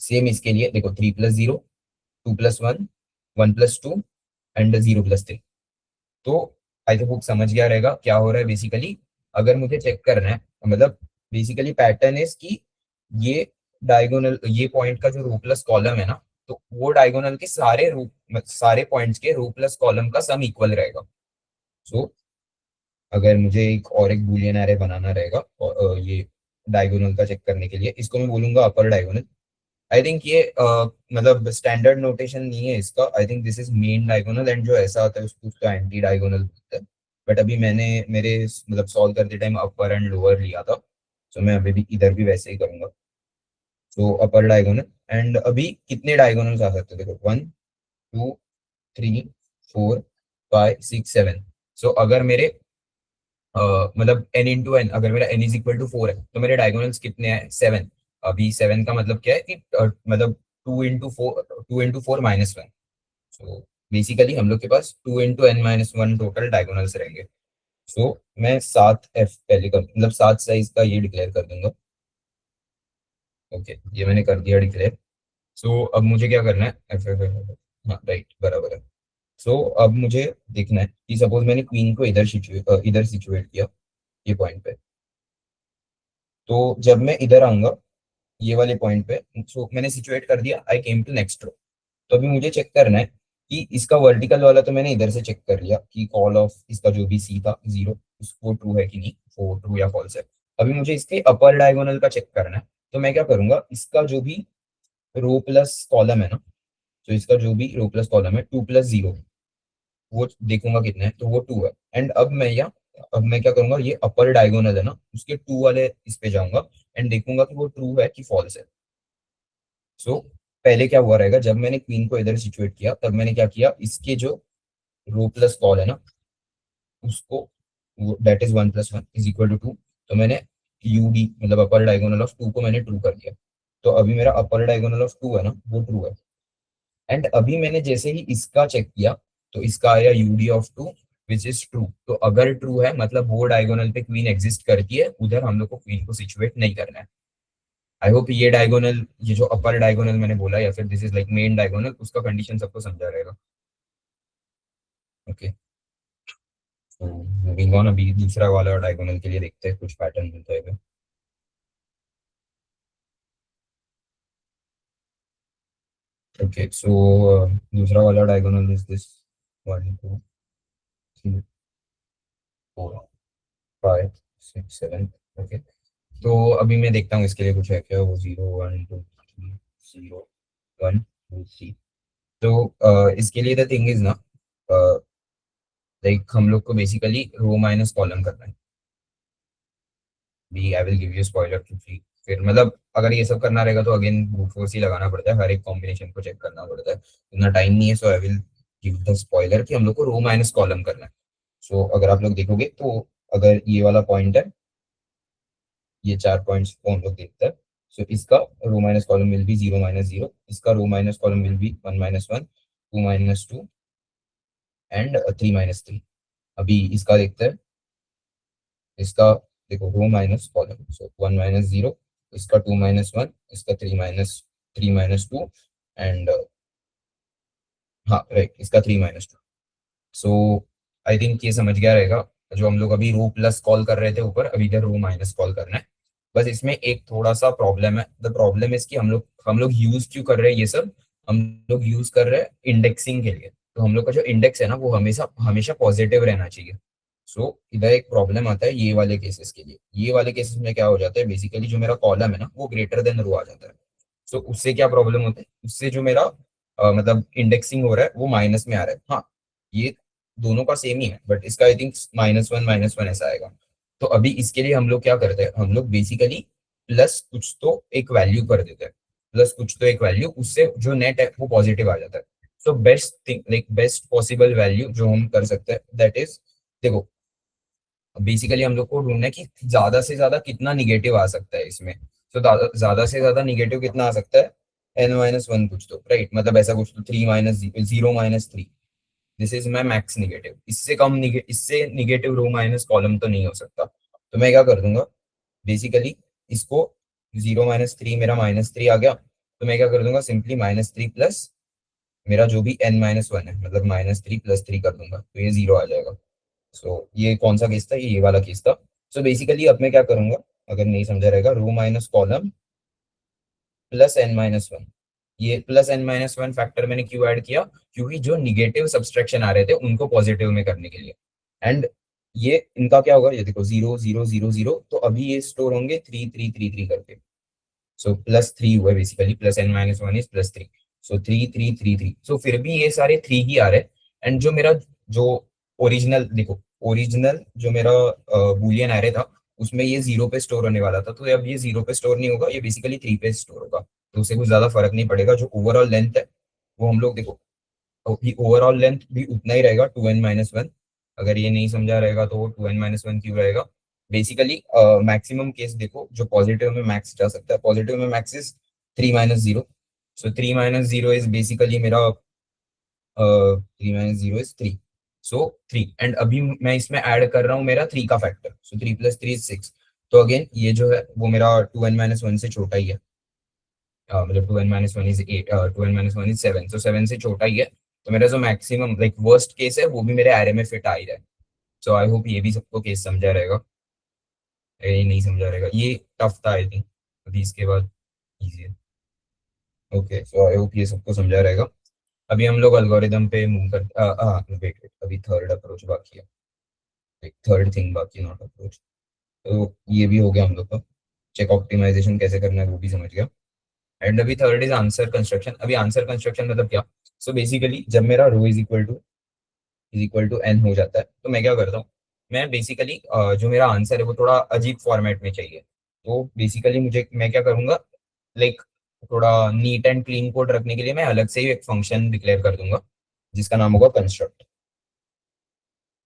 Same इसके लिए देखो, 3 plus 0, 2 plus 1, 1 plus 2 and 0 plus 3। तो आई थिंक समझ गया रहेगा क्या हो रहा है बेसिकली। अगर मुझे चेक करना है, मतलब बेसिकली पैटर्न इज कि ये डायगोनल, ये पॉइंट का जो रो प्लस कॉलम है ना, तो वो डायगोनल के सारे रो, सारे पॉइंट्स के रो प्लस कॉलम का सम इक्वल रहेगा। सो अगर मुझे एक बूलियन एरे बनाना रहेगा और ये डायगोनल का चेक करने के लिए, इसको मैं बोलूंगा अपर डायगोनल। आई थिंक ये मतलब स्टैंडर्ड नोटेशन नहीं है इसका। आई think this is main diagonal, and जो ऐसा होता है उसको उसका एंटी डायगोनल बोलते हैं। बट अभी मैंने मेरे मतलब सॉल्व करते टाइम अपर एंड लोअर लिया था, तो मैं अभी भी इधर भी वैसे ही करूंगा। सो अपर डायगोनल, एंड अभी कितने डायगोनल्स आ सकते हैं देखो, 1 2 3 4 5 6 7। सो अगर मेरे मतलब n इंटू एन, अगर मेरा n इज इक्वल टू 4 है तो मेरे डायगोनल्स कितने हैं, 7। अभी 7 का मतलब क्या है कि मतलब 2 इंटू फोर -1। सो बेसिकली हम लोग के पास 2 इंटू n-1 टोटल डायगोनल्स रहेंगे। सो मैं 7f पहले कर, मतलब 7 साइज का ये डिक्लेयर कर दूंगा। ओके, ये मैंने कर दिया डिक्लेयर। सो अब मुझे क्या करना है, एफ एफ एफ, हाँ राइट बराबर है। सो अब मुझे देखना है कि सपोज मैंने क्वीन को इधर सिचुएट किया ये पॉइंट पे। तो जब मैं इधर आऊंगा ये वाले पॉइंट पे, सो मैंने सिचुएट कर दिया, आई केम टू नेक्स्ट रो। तो अभी मुझे चेक करना है कि इसका वर्टिकल वाला तो मैंने इधर से चेक कर लिया कि कॉल ऑफ इसका जो भी सी था 0, उसको ट्रू है कि नहीं, वो ट्रू या फॉल्स है। अभी मुझे इसके अपर डायगोनल का चेक करना है। तो मैं क्या करूंगा, इसका जो भी रो प्लस कॉलम है ना, तो इसका जो भी रो प्लस कॉलम है 2 + 0, वो देखूंगा कितना है, तो वो 2 है। एंड अब मैं क्या करूंगा, ये अपर डायगोनल है ना, उसके 2 वाले इस पे जाऊंगा एंड देखूंगा कि वो ट्रू है कि फॉल्स है। सो पहले क्या हुआ रहेगा, जब मैंने क्वीन को इधर सिचुएट किया तब मैंने क्या किया, इसके जो रो प्लस कॉल है ना उसको, दैट इज 1 + 1 = 2। तो मैंने यूडी मतलब अपर डायगोनल ऑफ 2 को मैंने ट्रू कर दिया। तो अभी मेरा अपर डायगोनल ऑफ 2 है ना, वो ट्रू है। एंड अभी मैंने जैसे ही इसका चेक किया, तो इसका आया UD of 2 which is true. तो अगर ट्रू है मतलब वो डायगोनल पे क्वीन एग्जिस्ट करती है, उधर हम लोग को क्वीन को सिचुएट नहीं करना है। आई होप ये डायगोनल, ये जो अपर डायगोनल मैंने बोला या फिर this is like main diagonal, उसका कंडीशन सबको समझा रहेगा। ओके, तो मूविंग ऑन, अभी दूसरा वाला डायगोनल के लिए देखते हैं कुछ पैटर्न मिलता है क्या। ओके, सो दूसरा वाला डायगोनल इज दिस, 1 2 3 4 5 6 7। ओके, तो अभी मैं देखता हूँ इसके लिए कुछ है क्या, वो 0 1 2 3 0 1 2 3। तो इसके लिए द थिंग इज ना, लाइक हम लोग को बेसिकली रो माइनस कॉलम करना है। भी आई विल गिव यू स्पॉइलर क्योंकि फिर मतलब अगर ये सब करना रहेगा तो अगेन ब्रूट फोर्स ही लगाना पड़ता है, हर एक कॉम्बिनेशन को चेक करना पड़ता है, इतना टाइम नहीं है। So I will give the spoiler कि हम लोग को रो माइनस कॉलम करना है। सो अगर आप लोग देखोगे तो अगर ये वाला पॉइंट है, ये 4 पॉइंट्स को हम लोग देखते हैं। सो इसका row minus column will be 0 - 0, इसका row minus column will be 1 - 1, 2 - 2 and 3 - 3। अभी इसका देखते हैं, इसका देखो रो माइनस कॉलम, सो 1 - 0, इसका 2 - 1, इसका 3 - 2 एंड हाँ राइट, इसका 3 - 2। सो आई थिंक ये समझ गया रहेगा। जो हम लोग अभी रो प्लस कॉल कर रहे थे ऊपर, अभी इधर रो माइनस कॉल करना है। बस इसमें एक थोड़ा सा प्रॉब्लम है, द प्रॉब्लम इज कि हम लोग यूज क्यों कर रहे हैं ये सब, हम लोग यूज कर रहे हैं इंडेक्सिंग के लिए। तो हम लोग का जो इंडेक्स है ना, वो हमेशा हमेशा पॉजिटिव रहना चाहिए। सो इधर एक प्रॉब्लम आता है ये वाले केसेस के लिए। ये वाले केसेस में क्या हो जाता है, बेसिकली जो मेरा कॉलम है ना वो ग्रेटर देन रो आ जाता है। सो उससे क्या प्रॉब्लम होता है, उससे जो मेरा मतलब इंडेक्सिंग हो रहा है वो माइनस में आ रहा है। हाँ, ये दोनों का सेम ही है, बट इसका आई थिंक -1 - 1 ऐसा आएगा। तो अभी इसके लिए हम लोग क्या करते हैं, हम लोग बेसिकली प्लस कुछ तो एक वैल्यू कर देते हैं, प्लस कुछ तो एक वैल्यू, उससे जो नेट है वो पॉजिटिव आ जाता है। तो best thing, like best possible value जो हम कर सकते हैं दैट इज, देखो बेसिकली हम लोग को ढूंढना है कि ज्यादा से ज्यादा कितना निगेटिव आ सकता है इसमें। तो ज्यादा से ज्यादा निगेटिव कितना आ सकता है, n - 1 कुछ तो, राइट, मतलब ऐसा कुछ तो 3 - 0 - 3, this is my max negative. इससे निगेटिव रो माइनस कॉलम तो नहीं हो सकता। तो मैं क्या कर दूंगा, बेसिकली इसको 0 - 3, मेरा -3 आ गया, तो मैं क्या कर दूंगा, सिंपली -3 प्लस मेरा जो भी n - 1 है, मतलब -3 + 3 कर दूंगा, तो ये 0 आ जाएगा। सो ये कौन सा केस था, ये वाला केस था। सो बेसिकली अब मैं क्या करूंगा, अगर नहीं समझा रहेगा, रो माइनस कॉलम प्लस n - 1, ये plus n minus one factor मैंने क्यों ऐड किया, क्योंकि जो निगेटिव सब्सट्रैक्शन आ रहे थे उनको पॉजिटिव में करने के लिए। एंड ये इनका क्या होगा, ये देखो 0 0 0 0, तो अभी ये स्टोर होंगे 3 3 3 3 करके। सो प्लस थ्री हुआ basically, plus n minus one is plus three. So 3 3 3 3, so फिर भी ये सारे थ्री ही आ रहे हैं। एंड जो मेरा जो ओरिजिनल देखो, ओरिजिनल जो मेरा बूलियन एरे था उसमें ये जीरो पे स्टोर होने वाला था, तो अब ये जीरो पे स्टोर नहीं होगा, ये बेसिकली थ्री पे स्टोर होगा। तो उससे कुछ ज्यादा फर्क नहीं पड़ेगा। जो ओवरऑल लेंथ है वो हम लोग देखो, ओवरऑल लेंथ भी उतना ही रहेगा 2n-1। अगर ये नहीं समझा रहेगा तो वो 2n-1 क्यों रहेगा। बेसिकली मैक्सिमम केस देखो, जो पॉजिटिव में मैक्स जा सकता है, पॉजिटिव में max is 3 - 0। So 3 - 0 is basically मेरा 3 - 0 इज 3। सो 3, एंड अभी मैं इसमें ऐड कर रहा हूँ मेरा 3 का फैक्टर, सो 3 + 3 = 6। तो अगेन ये जो है वो मेरा 2n-1 से छोटा ही है। मतलब 2n-1 इज 8, 2n-1 इज 7, तो 7 से छोटा ही है। तो मेरा जो मैक्सिमम लाइक वर्स्ट केस है वो भी मेरे एरे में फिट आ ही रहा है। सो आई होप ये भी सबको केस समझा रहेगा। ये नहीं समझा रहेगा, ये टफ था आई थिंक, अभी इसके बाद इजी है। ओके, सो आई होप ये सबको समझा रहेगा। अभी हम लोग एल्गोरिदम पे मूव कर, हाँ वेट वेट, अभी थर्ड अप्रोच बाकी है, थर्ड थिंग बाकी है, नॉट अप्रोच। तो ये भी हो गया हम लोग का। चेक ऑप्टिमाइजेशन कैसे करना है वो भी समझ गया। एंड अभी थर्ड इज आंसर कंस्ट्रक्शन। अभी आंसर कंस्ट्रक्शन मतलब क्या। सो बेसिकली जब मेरा रो इज इक्वल टू एन हो जाता है तो मैं क्या करता हूँ, मैं बेसिकली जो मेरा आंसर है वो थोड़ा अजीब फॉर्मेट में चाहिए। तो बेसिकली मुझे मैं क्या करूंगा, लाइक थोड़ा नीट एंड क्लीन कोड रखने के लिए मैं अलग से ही एक फंक्शन डिक्लेयर कर दूंगा जिसका नाम होगा कंस्ट्रक्ट।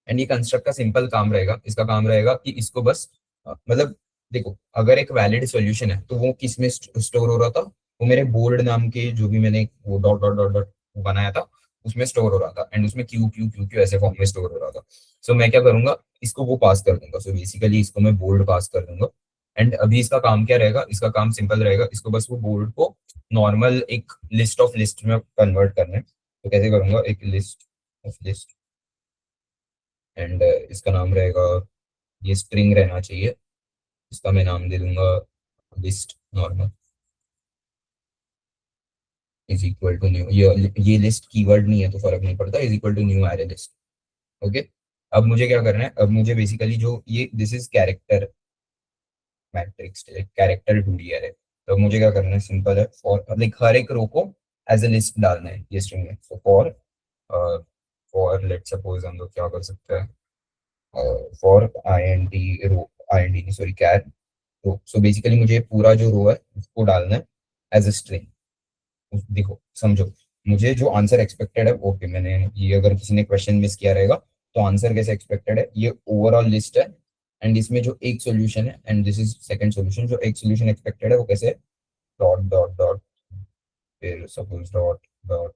एंड ये कंस्ट्रक्ट का सिंपल काम रहेगा, इसका काम रहेगा कि इसको बस मतलब देखो, अगर एक वैलिड सॉल्यूशन है तो वो किस में स्टोर हो रहा था, वो मेरे बोर्ड नाम के जो भी मैंने वो डॉट डॉट डॉट डॉट बनाया था उसमें स्टोर हो रहा था। एंड उसमें क्यू क्यू क्यू क्यू ऐसे फॉर्म में स्टोर हो रहा था। सो मैं क्या करूंगा, इसको वो पास कर दूंगा। सो बेसिकली इसको मैं बोर्ड पास कर दूंगा। एंड अभी इसका काम क्या रहेगा, इसका काम सिंपल रहेगा, इसको बस वो बोर्ड को नॉर्मल एक लिस्ट ऑफ लिस्ट में कन्वर्ट करना है। तो कैसे करूंगा, एक लिस्ट ऑफ लिस्ट, एंड इसका नाम रहेगा, ये स्ट्रिंग रहना चाहिए, इसका मैं नाम दे दूंगा list normal is equal to new. ये लिस्ट कीवर्ड नहीं है तो फर्क नहीं पड़ता, is equal to new array list. Okay, अब मुझे क्या करना है, अब मुझे बेसिकली जो ये this is character matrix, character two D array. तो अब मुझे क्या करना है, सिंपल है, फॉर लाइक हर एक रो को एज ए लिस्ट डालना है ये स्ट्रिंग में। तो फॉर लेट सपोज हम लोग क्या कर सकते हैं, for I N T row, I N T sorry char row. So basically मुझे पूरा जो रो है उसको डालना है एज अ स्ट्रिंग। देखो समझो, मुझे जो आंसर एक्सपेक्टेड है, ओके मैंने ये अगर किसी ने क्वेश्चन मिस किया रहेगा तो आंसर कैसे एक्सपेक्टेड है, ये ओवरऑल लिस्ट है। एंड इसमें जो एक सॉल्यूशन है, and this is second solution, जो एक सॉल्यूशन एक्सपेक्टेड है वो कैसे, डॉट डॉट डॉट, फिर suppose dot dot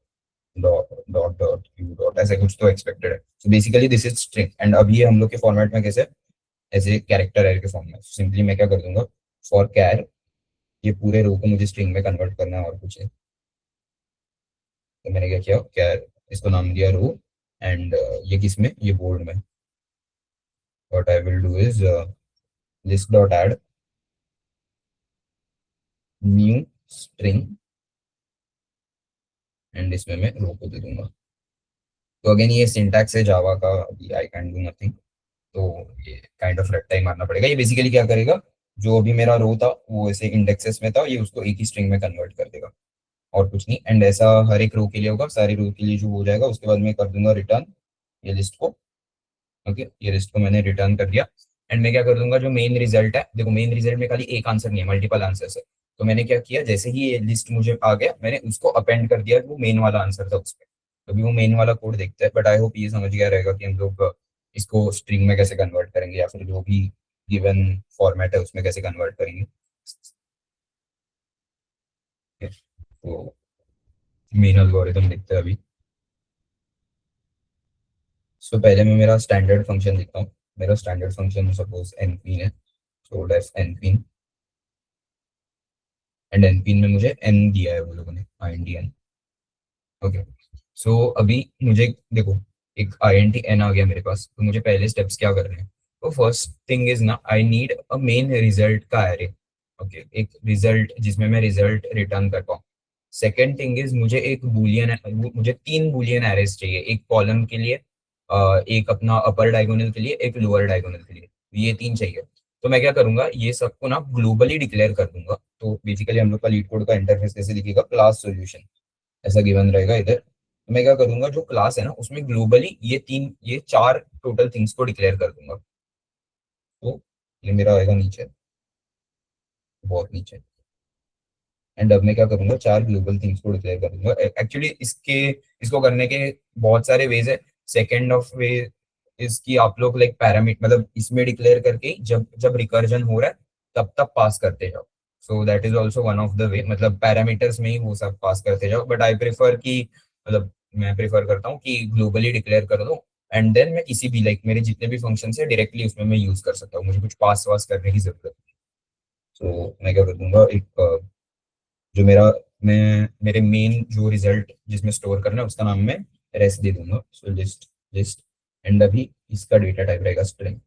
dot dot dot Q dot, ऐसा कुछ तो एक्सपेक्टेड है। So basically this is string. And अभी ये हम लोग के फॉर्मेट में कैसे, एज ए कैरेक्टर एरे के फॉर्म में। सिंपली मैं क्या कर दूंगा, फॉर कैर, ये पूरे रो को मुझे स्ट्रिंग में कन्वर्ट करना है और कुछ है। तो मैंने क्या किया, कैर, इसको नाम दिया रो। एंड ये किस में, ये बोर्ड में। What I will do is list dot add new string, and इसमें मैं रो को दे दूंगा। तो अगेन ये सिंटैक्स है जावा का, अभी आई कैन डू नथिंग। तो ये काइंड ऑफ रट्टा ही मारना पड़ेगा। ये बेसिकली क्या करेगा, जो अभी मेरा रो था वो ऐसे इंडेक्सेस में था, ये उसको एक ही स्ट्रिंग में कन्वर्ट कर देगा और कुछ नहीं। एंड ऐसा हर एक रो के लिए होगा, सारी रो के लिए जो हो जाएगा उसके बाद मैं कर दूंगा रिटर्न ये लिस्ट को। ओके, ये लिस्ट को मैंने रिटर्न कर दिया। एंड मैं क्या कर दूंगा, जो मेन रिजल्ट है, देखो मेन रिजल्ट में खाली एक आंसर नहीं है, मल्टीपल आंसर्स है। तो मैंने क्या किया, जैसे ही ये लिस्ट मुझे आ गया मैंने उसको अपेंड कर दिया, वो मेन वाला आंसर था उसमें। तो अभी वो मेन वाला कोड देखते हैं, बट आई होप ये समझ गया रहेगा कि हम लोग इसको स्ट्रिंग में कैसे कन्वर्ट करेंगे, या फिर जो भी गिवन फॉर्मेट है उसमें कैसे कन्वर्ट करेंगे। तो मेन एल्गोरिथम देखते हैं अभी। सो पहले मैं मेरा स्टैंडर्ड फंक्शन लिखता हूँ। मेरा स्टैंडर्ड फंक्शन सपोज npin है, so def npin। And npin में मुझे n दिया है वो लोगों ने, INT n। ओके, सो अभी मुझे देखो, एक INT n आ गया मेरे पास, तो मुझे पहले स्टेप्स क्या करने हैं। तो फर्स्ट थिंग इज ना, I need a main result का एरे। ओके, एक रिजल्ट जिसमें मैं रिजल्ट रिटर्न कर पाऊँ। सेकेंड थिंग इज मुझे एक बुलियन, मुझे 3 बुलियन एरेज चाहिए, एक कॉलम के लिए, एक अपना अपर डायगोनल के लिए, एक लोअर डायगोनल के लिए, ये 3 चाहिए। तो मैं क्या करूंगा, ये सबको ना ग्लोबली डिक्लेयर कर दूंगा। तो बेसिकली हम लोग का लीड कोड का इंटरफेस कैसे दिखेगा, क्लास सॉल्यूशन ऐसा गिवन रहेगा इधर। तो मैं क्या करूंगा, जो क्लास है ना उसमें ग्लोबली ये 4 टोटल थिंग्स को डिक्लेयर कर दूंगा। तो ये मेरा आएगा नीचे, बहुत नीचे। एंड अब मैं क्या करूंगा, 4 ग्लोबल थिंग्स को डिक्लेयर करूंगा। एक्चुअली इसको करने के बहुत सारे वेज है। सेकेंड ऑफ वे इसकी आप लोग लाइक पैरामीटर, मतलब इसमें डिक्लेयर करके ही जब जब रिकर्जन हो रहा है तब तब पास करते जाओ। So that is also one of the way, मतलब पैरामीटर्स में ही वो सब पास करते जाओ। बट आई प्रेफर कि मतलब मैं प्रेफर करता हूँ कि ग्लोबली डिक्लेयर कर दो, एंड देन मैं किसी भी लाइक मेरे जितने भी फंक्शन है डायरेक्टली उसमें मैं यूज कर सकता हूँ, मुझे कुछ पास वास करने की जरूरत नहीं। तो मैं क्या कर दूंगा, एक जो मैं मेरे मेन जो रिजल्ट जिसमें स्टोर करना है उसका नाम मैं रेस्ट दे दूंगा। सो लिस्ट लिस्ट, एंड अभी इसका डेटा टाइप रहेगा स्ट्रिंग।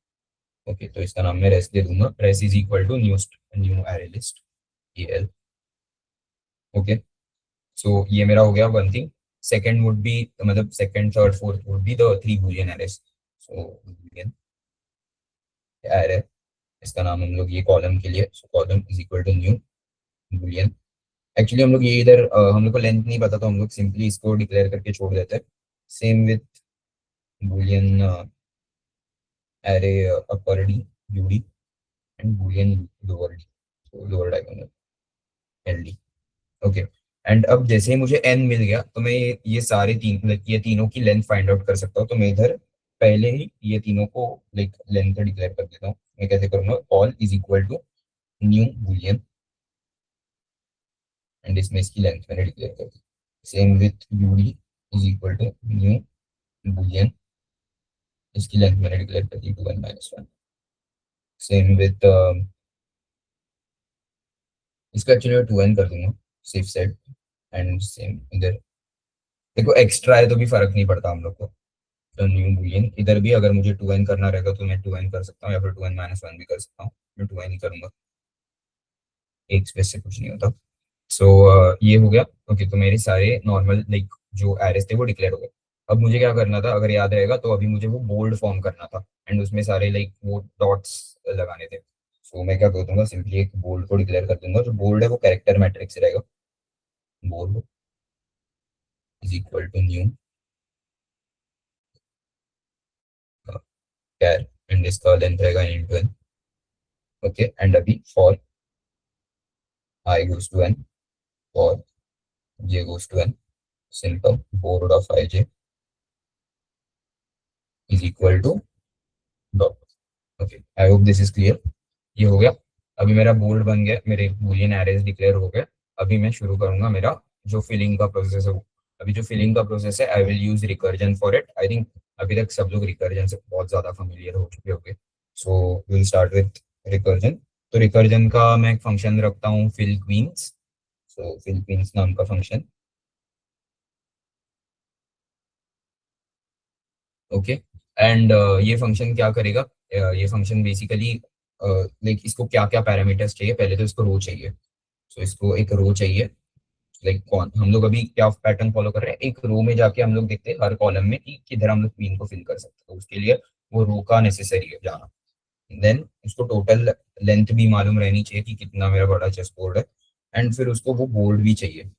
ओके, तो इसका नाम मैं रेस्ट दे दूंगा, rest is equal to new array list L. Okay, so ये मेरा हो गया one thing. Second would be, मतलब second third fourth would be the 3 boolean arrays. So boolean array, इसका नाम हम लोग ये कॉलम के लिए, so column is equal to new boolean. Actually हम लोग ये इधर हम लोग को लेंथ नहीं पता, तो हम लोग सिंपली इसको डिक्लेयर करके छोड़ देते हैं। Same with boolean array upper d ud and boolean lower d, so lower diagonal ld। Okay, and अब जैसे ही मुझे n मिल गया तो मैं ये सारे तीन like, ये तीनों की लेंथ फाइंड आउट कर सकता हूँ। तो मैं इधर पहले ही ये तीनों को लाइक लेंथ डिक्लेयर कर देता हूँ। मैं कैसे करूंगा, col is equal to new boolean, and इसमें इसकी लेंथ मैंने डिक्लेयर कर दी। Same with ud is equal to new boolean, इसकी लेंथ मैंने डिक्लेयर कर दी 2n-1। सेम विथ इसका एक्चुअली मैं 2n कर दूंगा सेफ साइड। एंड सेम इधर, देखो एक्स्ट्रा है तो भी फर्क नहीं पड़ता हम लोग को। तो न्यू बुलियन इधर भी अगर मुझे 2n करना रहेगा तो मैं 2n कर सकता हूँ, या फिर 2n-1 भी कर सकता हूँ। मैं 2n ही करूंगा, एक स्पेस से कुछ नहीं होता। सो ये हो गया। ओके, तो मेरे सारे नॉर्मल लाइक जो एरेस थे वो डिक्लेयर हो गए। अब मुझे क्या करना था, अगर याद रहेगा तो अभी मुझे वो बोल्ड फॉर्म करना था, एंड उसमें सारे लाइक वो डॉट्स लगाने थे। सो मैं क्या कर दूंगा, सिंपली एक बोल्ड को डिक्लेयर कर दूंगा। जो बोल्ड है वो कैरेक्टर मैट्रिक्स रहेगा, board is equal to new char, and इसका लेंथ रहेगा n to n। Okay, and अभी for I goes to n, for j goes to n, simple board of ij is equal to dot. Okay, I hope this is clear. ये हो गया। अभी मेरा bold बन गया, मेरे बूलियन एरेज डिक्लेयर हो गए। अभी मैं शुरू करूंगा मेरा जो फिलिंग का प्रोसेस है वो। अभी जो फिलिंग का प्रोसेस है, I will use recursion for it. I think अभी तक सब लोग रिकर्जन से बहुत ज्यादा फेमिलियर हो चुके होंगे। So will start with recursion. तो रिकर्जन का मैं एक फंक्शन रखता हूँ फिल क्वींस। सो फिल क्वींस नाम का फंक्शन। ओके, एंड ये फंक्शन क्या करेगा, ये फंक्शन बेसिकली लाइक इसको क्या क्या पैरामीटर्स चाहिए, पहले तो इसको रो चाहिए। सो इसको एक रो चाहिए। लाइक कौन, हम लोग अभी क्या पैटर्न फॉलो कर रहे हैं, एक रो में जाके हम लोग देखते हैं हर कॉलम में कि किधर हम लोग क्वीन को फिल कर सकते हैं। तो उसके लिए वो रो का नेसेसरी है जाना। देन उसको टोटल लेंथ भी मालूम रहनी चाहिए कि कितना मेरा बड़ा चेस बोर्ड है, एंड फिर उसको वो बोर्ड भी चाहिए।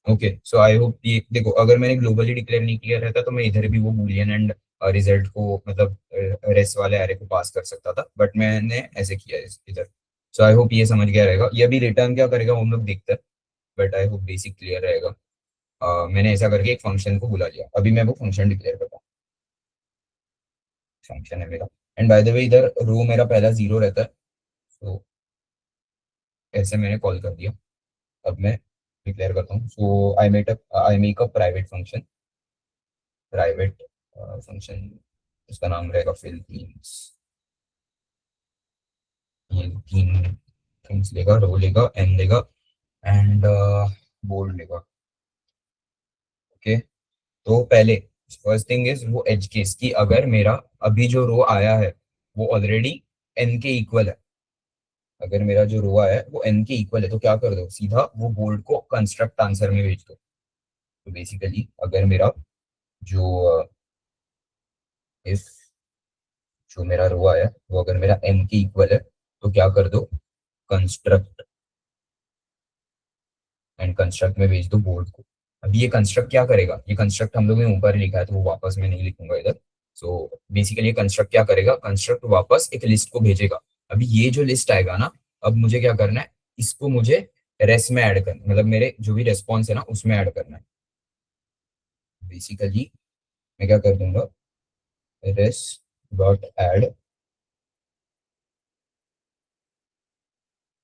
ओके, सो आई होप ये देखो, अगर मैंने ग्लोबली डिक्लेयर नहीं किया रहता तो मैं इधर भी वो बूलियन एंड रिजल्ट को मतलब रेस्ट वाले एरे को पास कर सकता था, बट मैंने ऐसे किया है इधर। सो आई होप ये समझ गया रहेगा। ये अभी रिटर्न क्या करेगा वो हम लोग देखते हैं, but I hope basic clear रहेगा। मैंने ऐसा करके एक फंक्शन को बुला लिया, अभी मैं वो फंक्शन डिक्लेयर करता हूँ। फंक्शन है मेरा, एंड बाय द वे इधर रो मेरा पहला 0 रहता है। तो ऐसे मैंने कॉल कर दिया। अब मैं डिक्लेयर करता हूँ। So I make a private function, private function, इसका नाम रहेगा फिल मीन्स। ये 3 थिंग्स लेगा, रो लेगा, एन लेगा, एंड बोल्ड लेगा। ओके, तो पहले फर्स्ट थिंग इज वो एज केस की, अगर मेरा अभी जो रो आया है वो ऑलरेडी एन के इक्वल है, अगर मेरा जो रो है वो n के इक्वल है तो क्या कर दो, सीधा वो बोल्ड को कंस्ट्रक्ट आंसर में भेज दो। तो बेसिकली अगर मेरा जो इफ जो मेरा रो है वो अगर मेरा n के इक्वल है तो क्या कर दो, कंस्ट्रक्ट, एंड कंस्ट्रक्ट में भेज दो बोर्ड को। अभी ये कंस्ट्रक्ट क्या करेगा, ये कंस्ट्रक्ट हम लोग ने ऊपर ही लिखा है तो वो वापस मैं नहीं लिखूंगा इधर। सो बेसिकली ये कंस्ट्रक्ट क्या करेगा, कंस्ट्रक्ट वापस एक लिस्ट को भेजेगा। अभी ये जो लिस्ट आएगा ना, अब मुझे क्या करना है, इसको मुझे रेस में ऐड करना, मतलब मेरे जो भी रेस्पॉन्स है ना उसमें ऐड करना है। बेसिकली मैं क्या कर दूंगा, रेस डॉट ऐड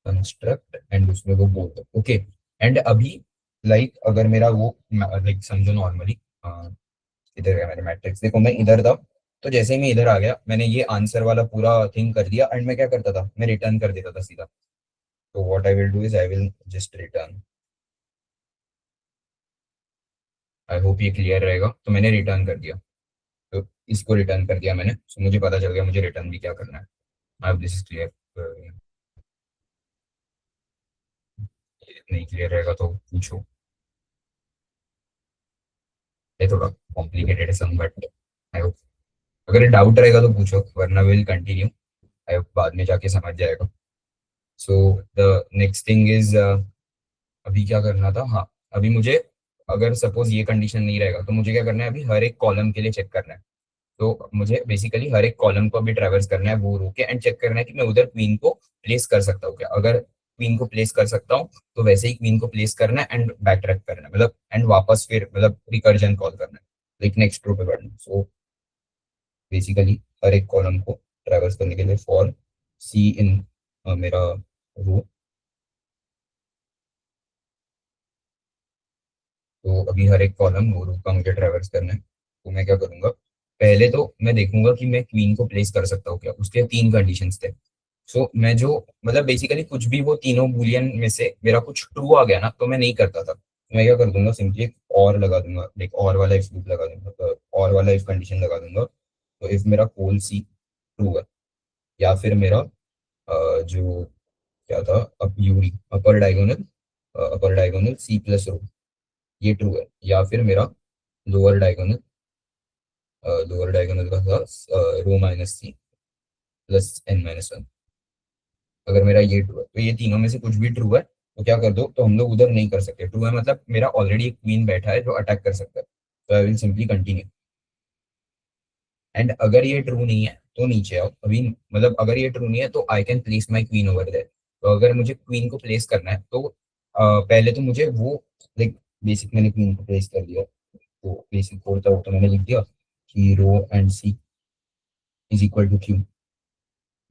कंस्ट्रक्ट एंड उसमें वो बोल दो, ओके। एंड अभी अगर मेरा वो समझो नॉर्मली, इधर है मेरे मैट्रिक्स, देखो मैं इधर था, तो जैसे ही मैं इधर आ गया मैंने ये आंसर वाला पूरा थिंग कर दिया, एंड मैं क्या करता था, मैं रिटर्न कर देता था सीधा। तो what I will do is I will just return. I hope ये क्लियर रहेगा, तो मैंने रिटर्न कर दिया। तो इसको रिटर्न कर दिया मैंने, so मुझे पता चल गया मुझे रिटर्न भी क्या करना है। आई दिस इज क्लियर। नहीं क्लियर रहेगा तो पूछो, ये थोड़ा कॉम्प्लिकेटेड है सम, बट आई होप अगर डाउट रहेगा तो पूछो, वरना विल कंटिन्यू। आई होप बाद में जाके समझ जाएगा। So the next thing is, अभी क्या करना था, हाँ अभी मुझे, अगर सपोज ये कंडीशन नहीं रहेगा तो मुझे क्या करना है, अभी हर एक कॉलम के लिए चेक करना है। तो मुझे बेसिकली हर एक कॉलम को अभी ट्रैवर्स करना है वो रो के, एंड चेक करना है कि मैं उधर क्वीन को प्लेस कर सकता हूँ क्या। अगर क्वीन को प्लेस कर सकता हूँ तो वैसे ही क्वीन को प्लेस करना है एंड बैक ट्रैक करना है, मतलब एंड वापस फिर मतलब रिकर्जन कॉल करना है, लाइक नेक्स्ट रो पे बढ़ना। सो बेसिकली हर एक कॉलम को ट्रैवर्स करने के लिए फॉर सी इन मेरा रो। तो अभी हर एक कॉलम वो रो का मुझे ट्रैवर्स करना है, तो मैं क्या करूंगा, पहले तो मैं देखूंगा कि मैं क्वीन को प्लेस कर सकता हूँ क्या। उसके तीन कंडीशंस थे। सो मैं जो, मतलब बेसिकली कुछ भी वो तीनों बुलियन में से मेरा कुछ ट्रू आ गया ना तो मैं नहीं करता था, तो मैं क्या कर दूंगा, सिंपली एक और लगा दूंगा, लाइक और वाला इफ लूप लगा दूंगा, तो और वाला इफ कंडीशन लगा दूंगा। तो इफ मेरा कोल सी ट्रू है, या फिर मेरा जो क्या था, अप यूरी अपर डायगोनल सी प्लस रो, ये ट्रू है, या फिर मेरा लोअर डायगोनल लोअर डायगोनल का था row minus C plus N minus one. अगर मेरा ये ट्रू है तो ये तीनों में से कुछ भी ट्रू है तो क्या कर दो, तो हम लोग उधर नहीं कर सकते। ट्रू है मतलब मेरा ऑलरेडी एक क्वीन बैठा है जो अटैक कर सकता है, तो I will simply continue. And अगर ये ट्रू नहीं है तो नीचे आओ अभी, मतलब अगर ये ट्रू नहीं है तो I can place my queen over there. तो अगर मुझे क्वीन को प्लेस करना है तो पहले तो मुझे वो, लाइक बेसिक मैंने क्वीन को प्लेस कर दिया, तो बेसिक कोड था वो तो मैंने लिख दिया कि row and C is equal to Q,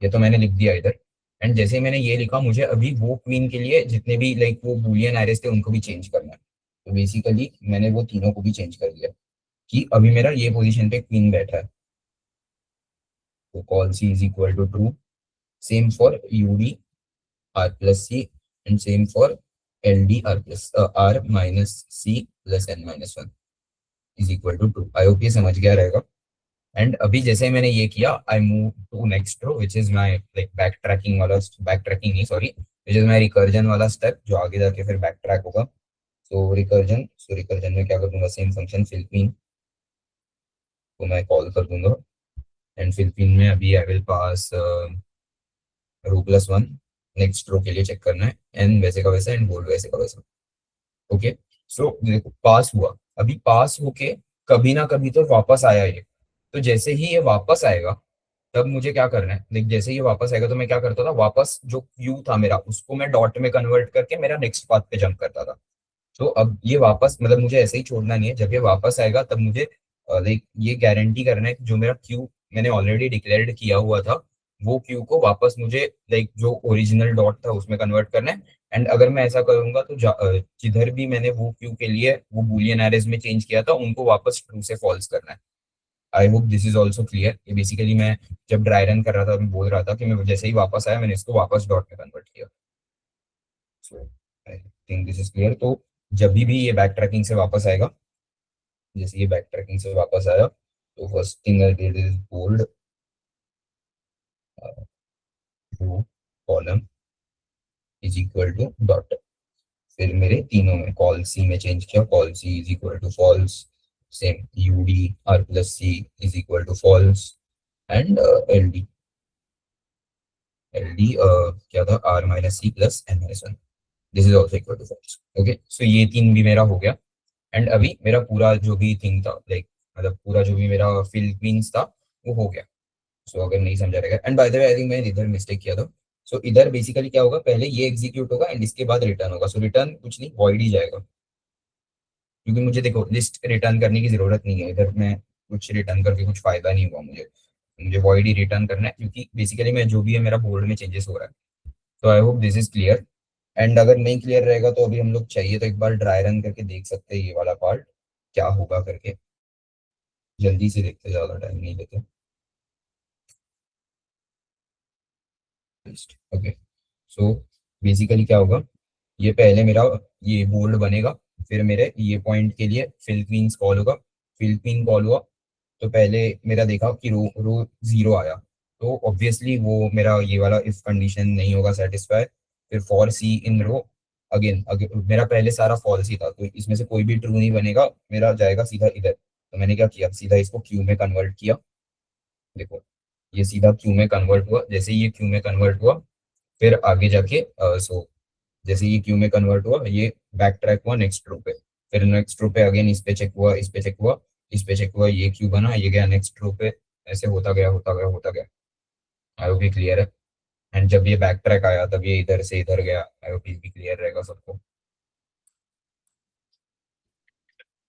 ये तो मैंने लिख दिया इधर। एंड जैसे ही मैंने ये लिखा मुझे अभी वो क्वीन के लिए जितने भी लाइक वो बूलियन एरेस थे उनको भी चेंज करना है। तो बेसिकली मैंने वो तीनों को भी चेंज कर दिया कि अभी मेरा ये पोजीशन पे क्वीन बैठा है, तो col C is equal to true. Same for U D R plus C, and same for L D R plus R minus C plus N minus one is equal to true. I hope ये समझ गया रहेगा। And अभी जैसे ही मैंने ये किया I move to next row which is my like back tracking वाला, बैक ट्रैकिंग नहीं sorry, which is my recursion वाला स्टेप जो आगे जाके फिर बैक ट्रैक होगा। सो रिकर्जन में क्या कर दूंगा, सेम फंक्शन फिल क्वीन को मैं कॉल कर दूंगा, एंड फिल क्वीन में अभी I will pass row plus one, next row के लिए चेक करना है एन वैसे का वैसा एंड बोल्ड वैसे का वैसा, ओके। सो देखो पास हुआ, अभी पास होके कभी ना कभी तो वापस आया ये। तो जैसे ही ये वापस आएगा तब मुझे क्या करना है, लाइक जैसे ये वापस आएगा तो मैं क्या करता था, वापस जो क्यू था मेरा उसको मैं डॉट में कन्वर्ट करके मेरा नेक्स्ट पाथ पे जंप करता था। तो अब ये वापस, मतलब मुझे ऐसे ही छोड़ना नहीं है, जब ये वापस आएगा तब मुझे लाइक ये गारंटी करना है कि जो मेरा क्यू मैंने ऑलरेडी डिक्लेयर्ड किया हुआ था वो क्यू को वापस मुझे लाइक जो ओरिजिनल डॉट था उसमें कन्वर्ट करना है। एंड अगर मैं ऐसा करूंगा तो जिधर भी मैंने वो क्यू के लिए वो बूलियन एरेज में चेंज किया था उनको वापस ट्रू से फॉल्स करना है। आई hope this is also clear. ये बेसिकली मैं जब ड्राई रन कर रहा था मैं बोल रहा था कि मैं जैसे ही वापस आया मैंने इसको वापस डॉट में कन्वर्ट किया। So I think this is clear. तो जब भी ये बैक ट्रैकिंग से वापस आएगा, जैसे ये बैक ट्रैकिंग से वापस आया तो first thing I did is board row column, is equal to dot. फिर मेरे तीनों में कॉल सी में चेंज किया, col C is equal to false, same U D R plus C is equal to false, and L D, L D क्या था, R minus C plus N minus one, this is also equal to false. Okay, so ये तीन भी मेरा हो गया। And अभी मेरा पूरा जो भी थिंग था, लाइक मतलब पूरा जो भी मेरा फिल मीन्स था वो हो गया। सो अगर नहीं समझा रहेगा, and bye the way I think मैंने इधर मिस्टेक किया था। सो इधर बेसिकली क्या होगा, पहले ये एग्जीक्यूट होगा एंड इसके बाद रिटर्न होगा। सो रिटर्न कुछ नहीं, वॉइड ही जाएगा, क्योंकि मुझे देखो लिस्ट रिटर्न करने की जरूरत नहीं है इधर, मैं कुछ रिटर्न करके कुछ फायदा नहीं हुआ मुझे, मुझे वॉइड ही रिटर्न करना है, क्योंकि बेसिकली मैं जो भी है मेरा बोर्ड में चेंजेस हो रहा है। तो आई hope this is clear. And अगर नहीं क्लियर रहेगा तो अभी हम लोग चाहिए तो एक बार ड्राई रन करके देख सकते हैं ये वाला पार्ट क्या होगा करके, जल्दी से देखते, ज्यादा टाइम नहीं लेते। ओके, सो बेसिकली क्या होगा, ये पहले मेरा ये बोल्ड बनेगा, फिर मेरे ये पॉइंट के लिए फिल क्वींस कॉल होगा, फिल क्वीन कॉल हुआ तो पहले मेरा देखा कि रो रो जीरो आया, तो ऑब्वियसली वो मेरा ये वाला इफ कंडीशन नहीं होगा सेटिस्फाई। फिर for C in row, again मेरा पहले सारा फॉल्स ही था, तो इसमें से कोई भी ट्रू नहीं बनेगा, मेरा जाएगा सीधा इधर। तो मैंने क्या किया, सीधा इसको क्यू में कन्वर्ट किया। देखो ये सीधा क्यू में कन्वर्ट हुआ, जैसे ये क्यू में कन्वर्ट हुआ फिर आगे जाके सो जैसे ये क्यू में कन्वर्ट हुआ, ये बैक ट्रैक हुआ नेक्स्ट रो पे, फिर नेक्स्ट रो पे अगेन इस पे चेक हुआ, इस पे चेक हुआ, इस पे चेक हुआ, ये क्यू बना, ये गया नेक्स्ट रो पे, ऐसे होता गया होता गया होता गया। आई होप ये क्लियर है। एंड जब ये बैक ट्रैक आया तब ये इधर से इधर गया। आई होप ये भी क्लियर रहेगा सबको।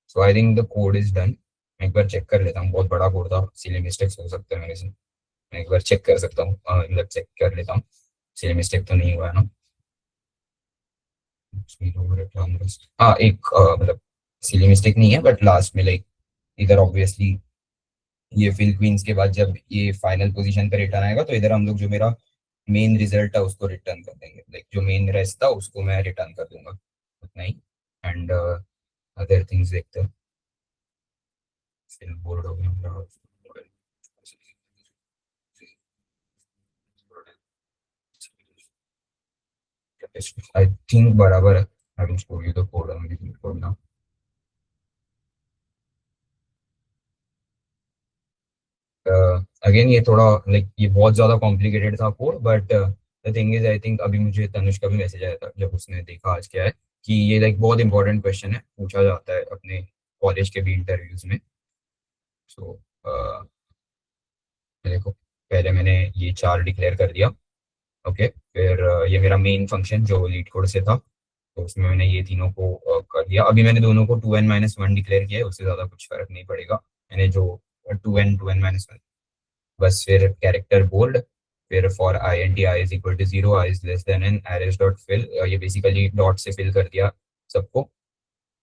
So I think the code is done. मैं एक बार चेक कर लेता हूँ, बहुत बड़ा कोड था, इसीलिए मिस्टेक्स हो सकते हैं मेरे से। मैं एक बार चेक कर सकता हूँ, मतलब चेक कर लेता हूँ, इसीलिए मिस्टेक तो नहीं हुआ है ना। हाँ एक मतलब सिली मिस्टेक नहीं है, बट लास्ट में लाइक इधर ऑब्वियसली ये फिल क्वींस के बाद जब ये फाइनल पोजीशन पे रिटर्न आएगा तो इधर हम लोग जो मेरा मेन रिजल्ट है उसको रिटर्न कर देंगे, लाइक जो मेन रेस्ट था उसको मैं रिटर्न कर दूंगा, उतना ही। एंड अदर थिंग्स देखते हैं। फिर बोर्ड हो गया आई थिंक बराबर है। I will show you the code now. Again ये थोड़ा लाइक ये बहुत ज्यादा कॉम्प्लिकेटेड था code, but the thing is I think अभी मुझे तनुष का भी मैसेज आया था जब उसने देखा आज क्या है, कि ये लाइक बहुत इंपॉर्टेंट क्वेश्चन है, पूछा जाता है अपने कॉलेज के भी इंटरव्यूज में। सो देखो पहले मैंने ये चार डिक्लेयर कर दिया। ओके, फिर ये मेरा मेन फंक्शन जो लीड कोड से था, तो उसमें मैंने ये तीनों को कर दिया। अभी मैंने दोनों को 2n-1 डिक्लेयर किया है, उससे ज्यादा कुछ फर्क नहीं पड़ेगा। मैंने जो 2n-1 बस, फिर कैरेक्टर बोल्ड, फिर for I N T I is equal to zero, I is less than N, arrays dot fill, ये बेसिकली डॉट से फिल कर दिया सबको।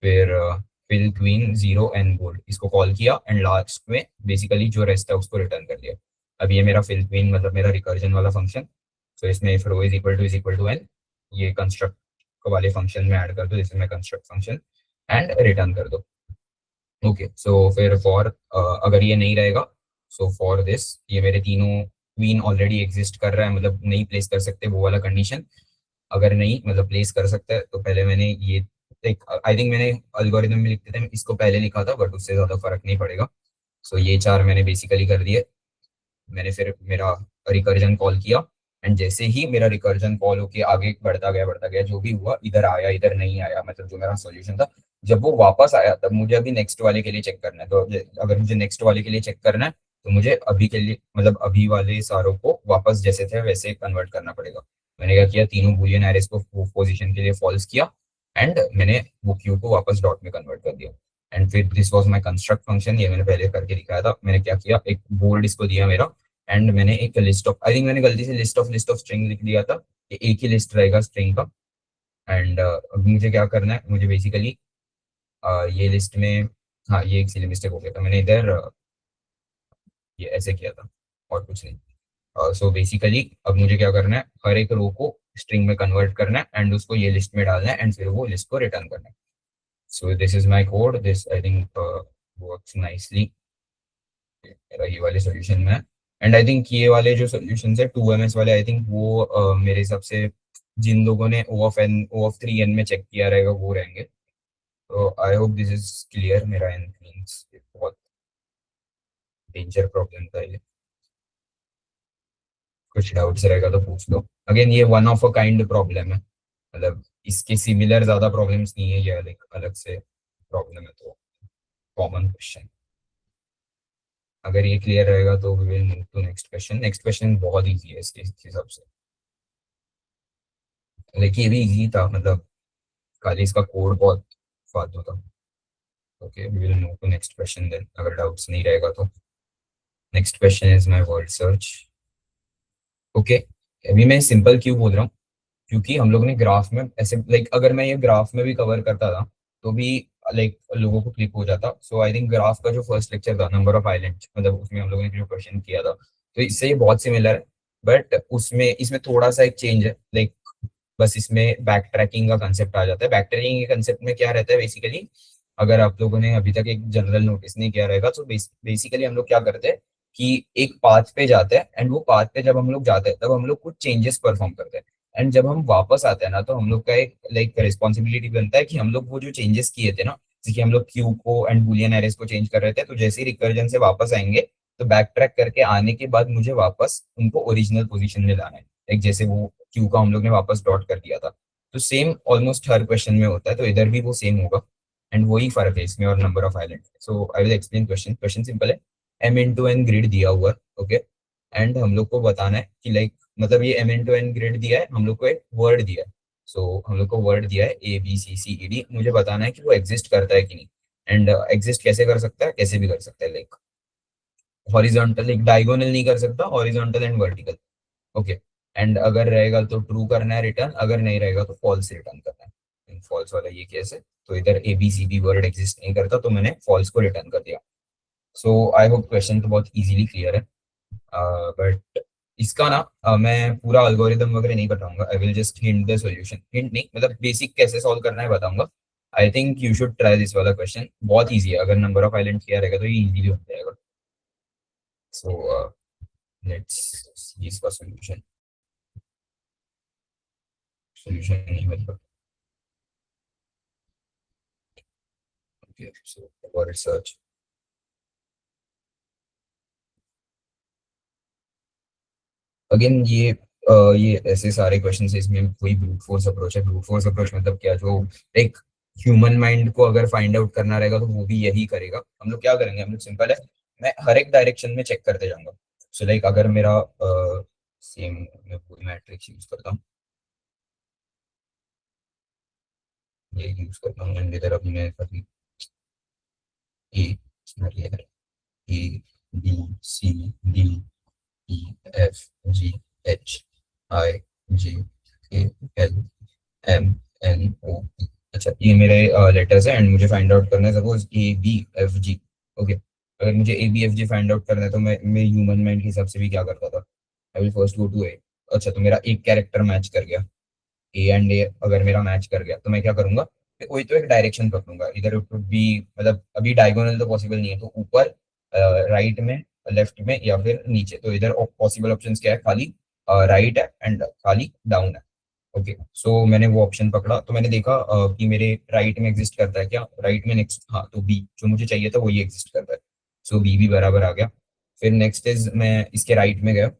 फिर fill queen zero N board, इसको कॉल किया एंड लास्ट में बेसिकली जो रेस्ट है उसको रिटर्न कर दिया। अब ये मेरा फिल क्वीन मतलब मेरा रिकर्जन वाला फंक्शन। तो इसमें if row is equal to N, ये कंस्ट्रक्ट वाले फंक्शन में ऐड कर दो, जिसमें कंस्ट्रक्ट फंक्शन, एंड रिटर्न कर दो। ओके, सो फिर फॉर अगर ये नहीं रहेगा, सो फॉर दिस ये मेरे तीनों क्वीन ऑलरेडी एग्जिस्ट कर रहा है, मतलब नहीं प्लेस कर सकते वो वाला कंडीशन। अगर नहीं मतलब प्लेस कर सकता है तो पहले मैंने ये एक आई थिंक मैंने अल्गोरिथम में लिखते थे, इसको पहले लिखा था बट उससे ज्यादा फर्क नहीं पड़ेगा। सो ये चार मैंने बेसिकली कर दिए। मैंने फिर मेरा रिकर्जन कॉल किया, एंड जैसे ही मेरा रिकर्जन कॉल होके आगे बढ़ता गया जो भी हुआ, इधर आया इधर नहीं आया, मतलब जो मेरा सॉल्यूशन था, जब वो वापस आया तब मुझे अभी नेक्स्ट वाले के लिए चेक करना है। तो अगर मुझे नेक्स्ट वाले के लिए चेक करना है तो मुझे अभी के लिए मतलब अभी वाले सारों को वापस जैसे थे वैसे कन्वर्ट करना पड़ेगा। मैंने क्या किया, तीनों बूलियन एरेस को पोजीशन के लिए फॉल्स किया, एंड मैंने वो क्यू को वापस डॉट में कन्वर्ट कर दिया। एंड फिर this was my construct function, ये मैंने पहले करके दिखाया था। मैंने क्या किया, एक बोल्ड इसको दिया मेरा, एंड मैंने एक लिस्ट ऑफ, आई थिंक मैंने गलती से लिस्ट ऑफ स्ट्रिंग लिख दिया था, कि एक ही लिस्ट रहेगा स्ट्रिंग का। एंड अब मुझे क्या करना है, मुझे बेसिकली ये लिस्ट में, हाँ ये एक सिली मिस्टेक हो गया था, मैंने इधर ये ऐसे किया था और कुछ नहीं। सो बेसिकली अब मुझे क्या करना है, हर एक रो को स्ट्रिंग में कन्वर्ट करना है एंड उसको ये लिस्ट में डालना है, एंड फिर वो लिस्ट को रिटर्न करना है। सो this is my code, this I think works nicely मेरा ये वाले सोल्यूशन में। एंड आई थिंक ये वाले जो सोल्यूशन है 2ms वाले, आई थिंक वो मेरे हिसाब से जिन लोगों ने O(n) O(3n) में चेक किया रहेगा वो रहेंगे। तो आई होप दिस इज क्लियर। मेरा n मींस बहुत डेंजर प्रॉब्लम था ये। कुछ डाउट्स रहेगा तो पूछ लो। अगेन ये one of a kind problem है, मतलब इसके सिमिलर ज्यादा प्रॉब्लम्स नहीं है, ये अलग अलग से प्रॉब्लम है, तो कॉमन क्वेश्चन। अगर ये क्लियर रहेगा तो we will move to next question. Next question बहुत इजी है इसके हिसाब से, लेकिन ये भी इजी था, मतलब खाली इसका कोड बहुत फालतू था। Okay, we will move to next question then, अगर डाउट्स नहीं रहेगा तो। Next question is my word search. Okay, अभी मैं सिंपल क्यों बोल रहा हूँ, क्योंकि हम लोग ने ग्राफ में ऐसे लाइक अगर मैं ये ग्राफ में भी कवर करता था तो भी लाइक लोगों को क्लिक हो जाता। सो आई थिंक ग्राफ का जो फर्स्ट लेक्चर था नंबर ऑफ आइलैंड, मतलब उसमें हम लोगों ने जो क्वेश्चन किया था, तो इससे ये बहुत सिमिलर है। बट उसमें इसमें थोड़ा सा एक चेंज है, लाइक बस इसमें बैक ट्रैकिंग का कंसेप्ट आ जाता है। बैक ट्रैकिंग के कंसेप्ट में क्या रहता है बेसिकली, अगर आप लोगों ने अभी तक एक जनरल नोटिस नहीं किया रहेगा तो बेसिकली हम लोग क्या करते हैं कि एक पाथ पे जाते हैं, एंड वो पाथ पे जब हम लोग जाते हैं तब हम लोग कुछ चेंजेस परफॉर्म करते हैं, एंड जब हम वापस आते हैं ना तो हम लोग का एक लाइक रिस्पॉन्सिबिलिटी बनता है कि हम लोग वो जो चेंजेस किए थे ना, जैसे कि हम लोग क्यू को एंड बुलियन एरेस को चेंज कर रहे थे, तो जैसे ही रिकर्जन से वापस आएंगे तो बैक ट्रैक करके आने के बाद मुझे वापस उनको ओरिजिनल पोजीशन में लाना है। लाइक जैसे वो क्यू का हम लोग ने वापस डॉट कर दिया था, तो सेम ऑलमोस्ट हर क्वेश्चन में होता है, तो इधर भी वो सेम होगा। एंड वही फर्क है इसमें और number of island. So I will explain question. Question simple है, M x N ग्रिड दिया हुआ, ओके, एंड हम लोग को बताना है कि लाइक मतलब ये M x N ग्रिड दिया है, हम लोग को एक वर्ड दिया है। सो हम लोग को वर्ड दिया है ABCCED, मुझे बताना है कि वो एग्जिस्ट करता है कि नहीं। एंड एग्जिस्ट कैसे कर सकता है, कैसे भी कर सकता है, लाइक हॉरिजॉन्टल, लाइक डायगोनल नहीं कर सकता, horizontal and vertical. Okay, and अगर रहेगा तो ट्रू करना है रिटर्न, अगर नहीं रहेगा तो फॉल्स रिटर्न करना है। फॉल्स वाला ये केस है, तो इधर ABCD वर्ड एग्जिस्ट नहीं करता तो मैंने फॉल्स को रिटर्न कर दिया। सो आई होप क्वेश्चन तो बहुत इजीली क्लियर है। बट इसका ना मैं पूरा अल्गोरिदम वगैरह नहीं बताऊंगा, I will just hint the solution. Hint नहीं, मतलब बेसिक कैसे सॉल्व करना है बताऊंगा। I think you should try this वाला क्वेश्चन, बहुत इजी है, अगर नंबर ऑफ आइलैंड किया रहेगा तो ये इजीली हो जाएगा। सो लेट्स सी इसका सॉल्यूशन। सॉल्यूशन नहीं मतलब, okay, so word search. Again ये ऐसे सारे क्वेश्चन है, इसमें कोई ब्रूट फोर्स अप्रोच है। ब्रूट फोर्स अप्रोच मतलब क्या, जो एक ह्यूमन माइंड को अगर फाइंड आउट करना रहेगा तो वो भी यही करेगा। हम लोग क्या करेंगे, हम लोग सिंपल है, मैं हर एक डायरेक्शन में चेक करते जाऊंगा। सो लाइक अगर मेरा सेम, मैं पूरी मैट्रिक्स यूज करता हूँ, ये यूज करता हूँ, एंड इधर अभी मैं कभी A A B C D E F G H I J K L M N O P. अच्छा, ये मेरे लेटर्स हैं, एंड मुझे फाइंड आउट करना है सपोज ABFG। ओके, अगर मुझे ABFG फाइंड आउट करना है तो मैं ह्यूमन माइंड के हिसाब से भी क्या करता था, I will first go to A. अच्छा, तो मेरा एक कैरेक्टर मैच कर गया, A अगर मेरा मैच कर गया तो मैं क्या करूंगा, मैं कोई तो एक डायरेक्शन पकड़ूंगा। इधर इट वुड बी, मतलब अभी डायगोनल तो पॉसिबल नहीं है, तो ऊपर, राइट में, लेफ्ट में, या फिर नीचे। तो इधर पॉसिबल ऑप्शंस क्या है, खाली राइट है एंड खाली डाउन है। ओके, सो मैंने वो ऑप्शन पकड़ा, तो मैंने देखा कि मेरे राइट में एग्जिस्ट करता है क्या, राइट में नेक्स्ट, हाँ, तो बी जो मुझे चाहिए था वही एग्जिस्ट करता है। सो बी भी बराबर आ गया। फिर नेक्स्ट इज, मैं इसके राइट में गया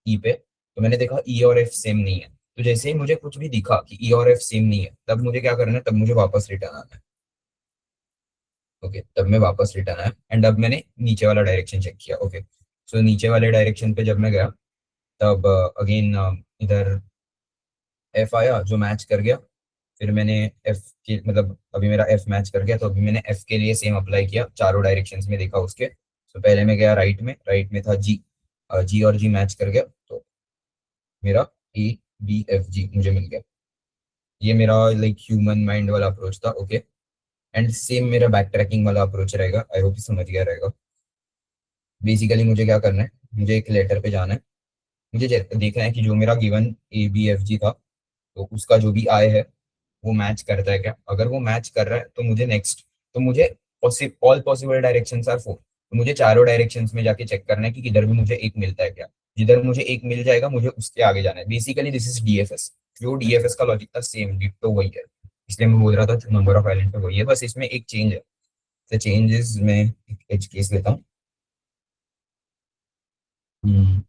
ई पे, तो मैंने देखा ई और एफ सेम नहीं है। तो जैसे ही मुझे कुछ भी दिखा कि ई और एफ सेम नहीं है, तब मुझे क्या करना है, तब मुझे वापस रिटर्न आना है। ओके, तब मैं वापस रिटर्न आया, एंड अब मैंने नीचे वाला डायरेक्शन चेक किया। ओके, सो नीचे वाले डायरेक्शन पे जब मैं गया तब अगेन इधर एफ आया जो मैच कर गया। फिर मैंने एफ के, मतलब अभी मेरा एफ मैच कर गया, तो अभी मैंने एफ के लिए सेम अप्लाई किया, चारों डायरेक्शंस में देखा उसके। तो पहले मैं गया राइट में, राइट में था जी, जी और जी मैच कर गया, तो मेरा ABFG मुझे मिल गया। ये मेरा लाइक ह्यूमन माइंड वाला अप्रोच था। ओके, एंड सेम मेरा बैक ट्रैकिंग वाला अप्रोच रहेगा, आई होप समझ गया रहेगा। बेसिकली मुझे क्या करना है, मुझे एक लेटर पे जाना है, मुझे देखना है कि जो मेरा गिवन ABFG था, तो उसका जो भी आई है वो मैच करता है क्या। अगर वो मैच कर रहा है तो मुझे नेक्स्ट, तो मुझे ऑल पॉसिबल डायरेक्शंस आर 4, तो मुझे चारों डायरेक्शंस में जाके चेक करना है कि किधर भी मुझे एक मिलता है क्या। जिधर मुझे एक मिल जाएगा मुझे उसके आगे जाना है। बेसिकली दिस इज DFS, जो डीएफएस का लॉजिक था सेम डिट्टो वही है, इसलिए मैं बोल रहा था नंबर ऑफ आइलैंड पे वही है, बस इसमें एक चेंज है। द चेंज इज, मैं एक एज केस लेता हूँ। हम्म,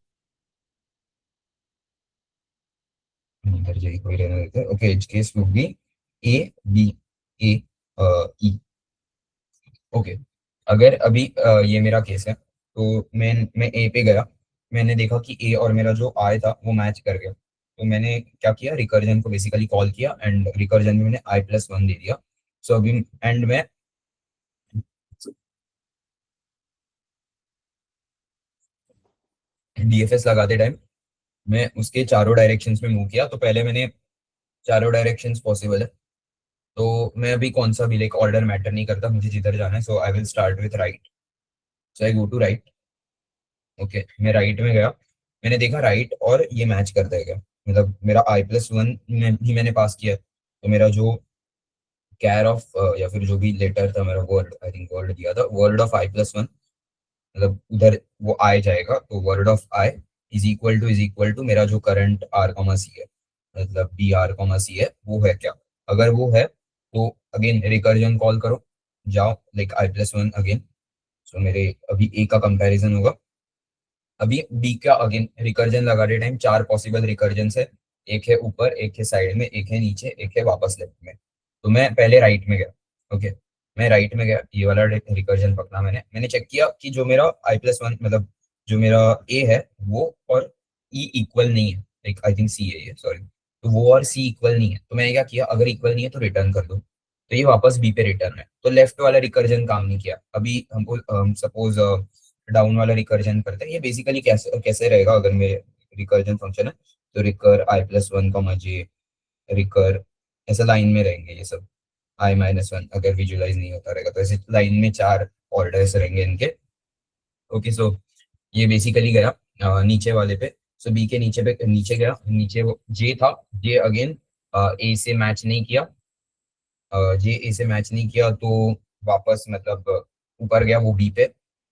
इधर जाइए, कोई रहने देते हैं। Okay, edge case would be A B A E. Okay, अगर अभी ये मेरा केस है, तो मैं ए पे गया, मैंने देखा कि ए और मेरा जो आई था वो मैच कर गया, तो मैंने क्या किया, रिकर्जन को बेसिकली कॉल किया एंड रिकर्जन में मैंने i+1 दे दिया। सो अभी एंड में डीएफएस लगाते टाइम मैं उसके चारों डायरेक्शंस में मूव किया, तो पहले मैंने चारों डायरेक्शंस पॉसिबल है, तो मैं अभी कौन सा भी लाइक ऑर्डर मैटर नहीं करता, मुझे जिधर जाना है, so I will start with right. So I go to right. Okay, मैं राइट में गया, मैंने देखा राइट और ये मैच करता है क्या, मतलब मेरा i+1 में भी मैंने पास किया है, तो मेरा जो कैर ऑफ या फिर जो भी लेटर था मेरा, वर्ड, आई थिंक वर्ड दिया था, वर्ड ऑफ i+1, मतलब उधर वो आए जाएगा, तो word of I is equal to मेरा जो करंट r, है, मतलब b r, है, वो है क्या। अगर वो है तो अगेन रिकर्जन कॉल करो, जाओ लाइक i+1 अगेन। सो मेरे अभी ए का कंपैरिजन होगा, अभी बी का अगेन रिकर्जन लगाते टाइम चार पॉसिबल रिकर्जन है, एक है ऊपर, एक है साइड में, एक है नीचे, एक है वापस लेफ्ट में। तो मैं पहले राइट में गया। ओके, मैं राइट में गया, ये वाला रिकर्जन पकड़ा, मैंने चेक किया कि जो मेरा i+1 मतलब जो मेरा ए है वो और ई इक्वल नहीं है, लाइक आई थिंक सी है ये, सॉरी, तो वो और सी इक्वल नहीं है, तो मैंने क्या किया, अगर इक्वल नहीं है तो रिटर्न कर दो, तो ये वापस बी पे रिटर्न है, तो लेफ्ट वाला रिकर्जन काम नहीं किया। अभी हमको सपोज डाउन वाला रिकर्जन करते हैं, ये बेसिकली कैसे कैसे रहेगा, अगर मेरे रिकर्जन फंक्शन है, तो रिकर i+1 का मजे, रिकर, ऐसे लाइन में रहेंगे ये सब, i-1 अगर विजुअलाइज नहीं होता रहेगा तो ऐसे लाइन में चार ऑर्डर्स रहेंगे इनके। ओके, सो ये बेसिकली गया नीचे वाले पे, सो बी के नीचे पे नीचे गया, नीचे वो जे था, जे अगेन ए से मैच नहीं किया, जे ए से मैच नहीं किया, तो वापस मतलब ऊपर गया वो बी पे,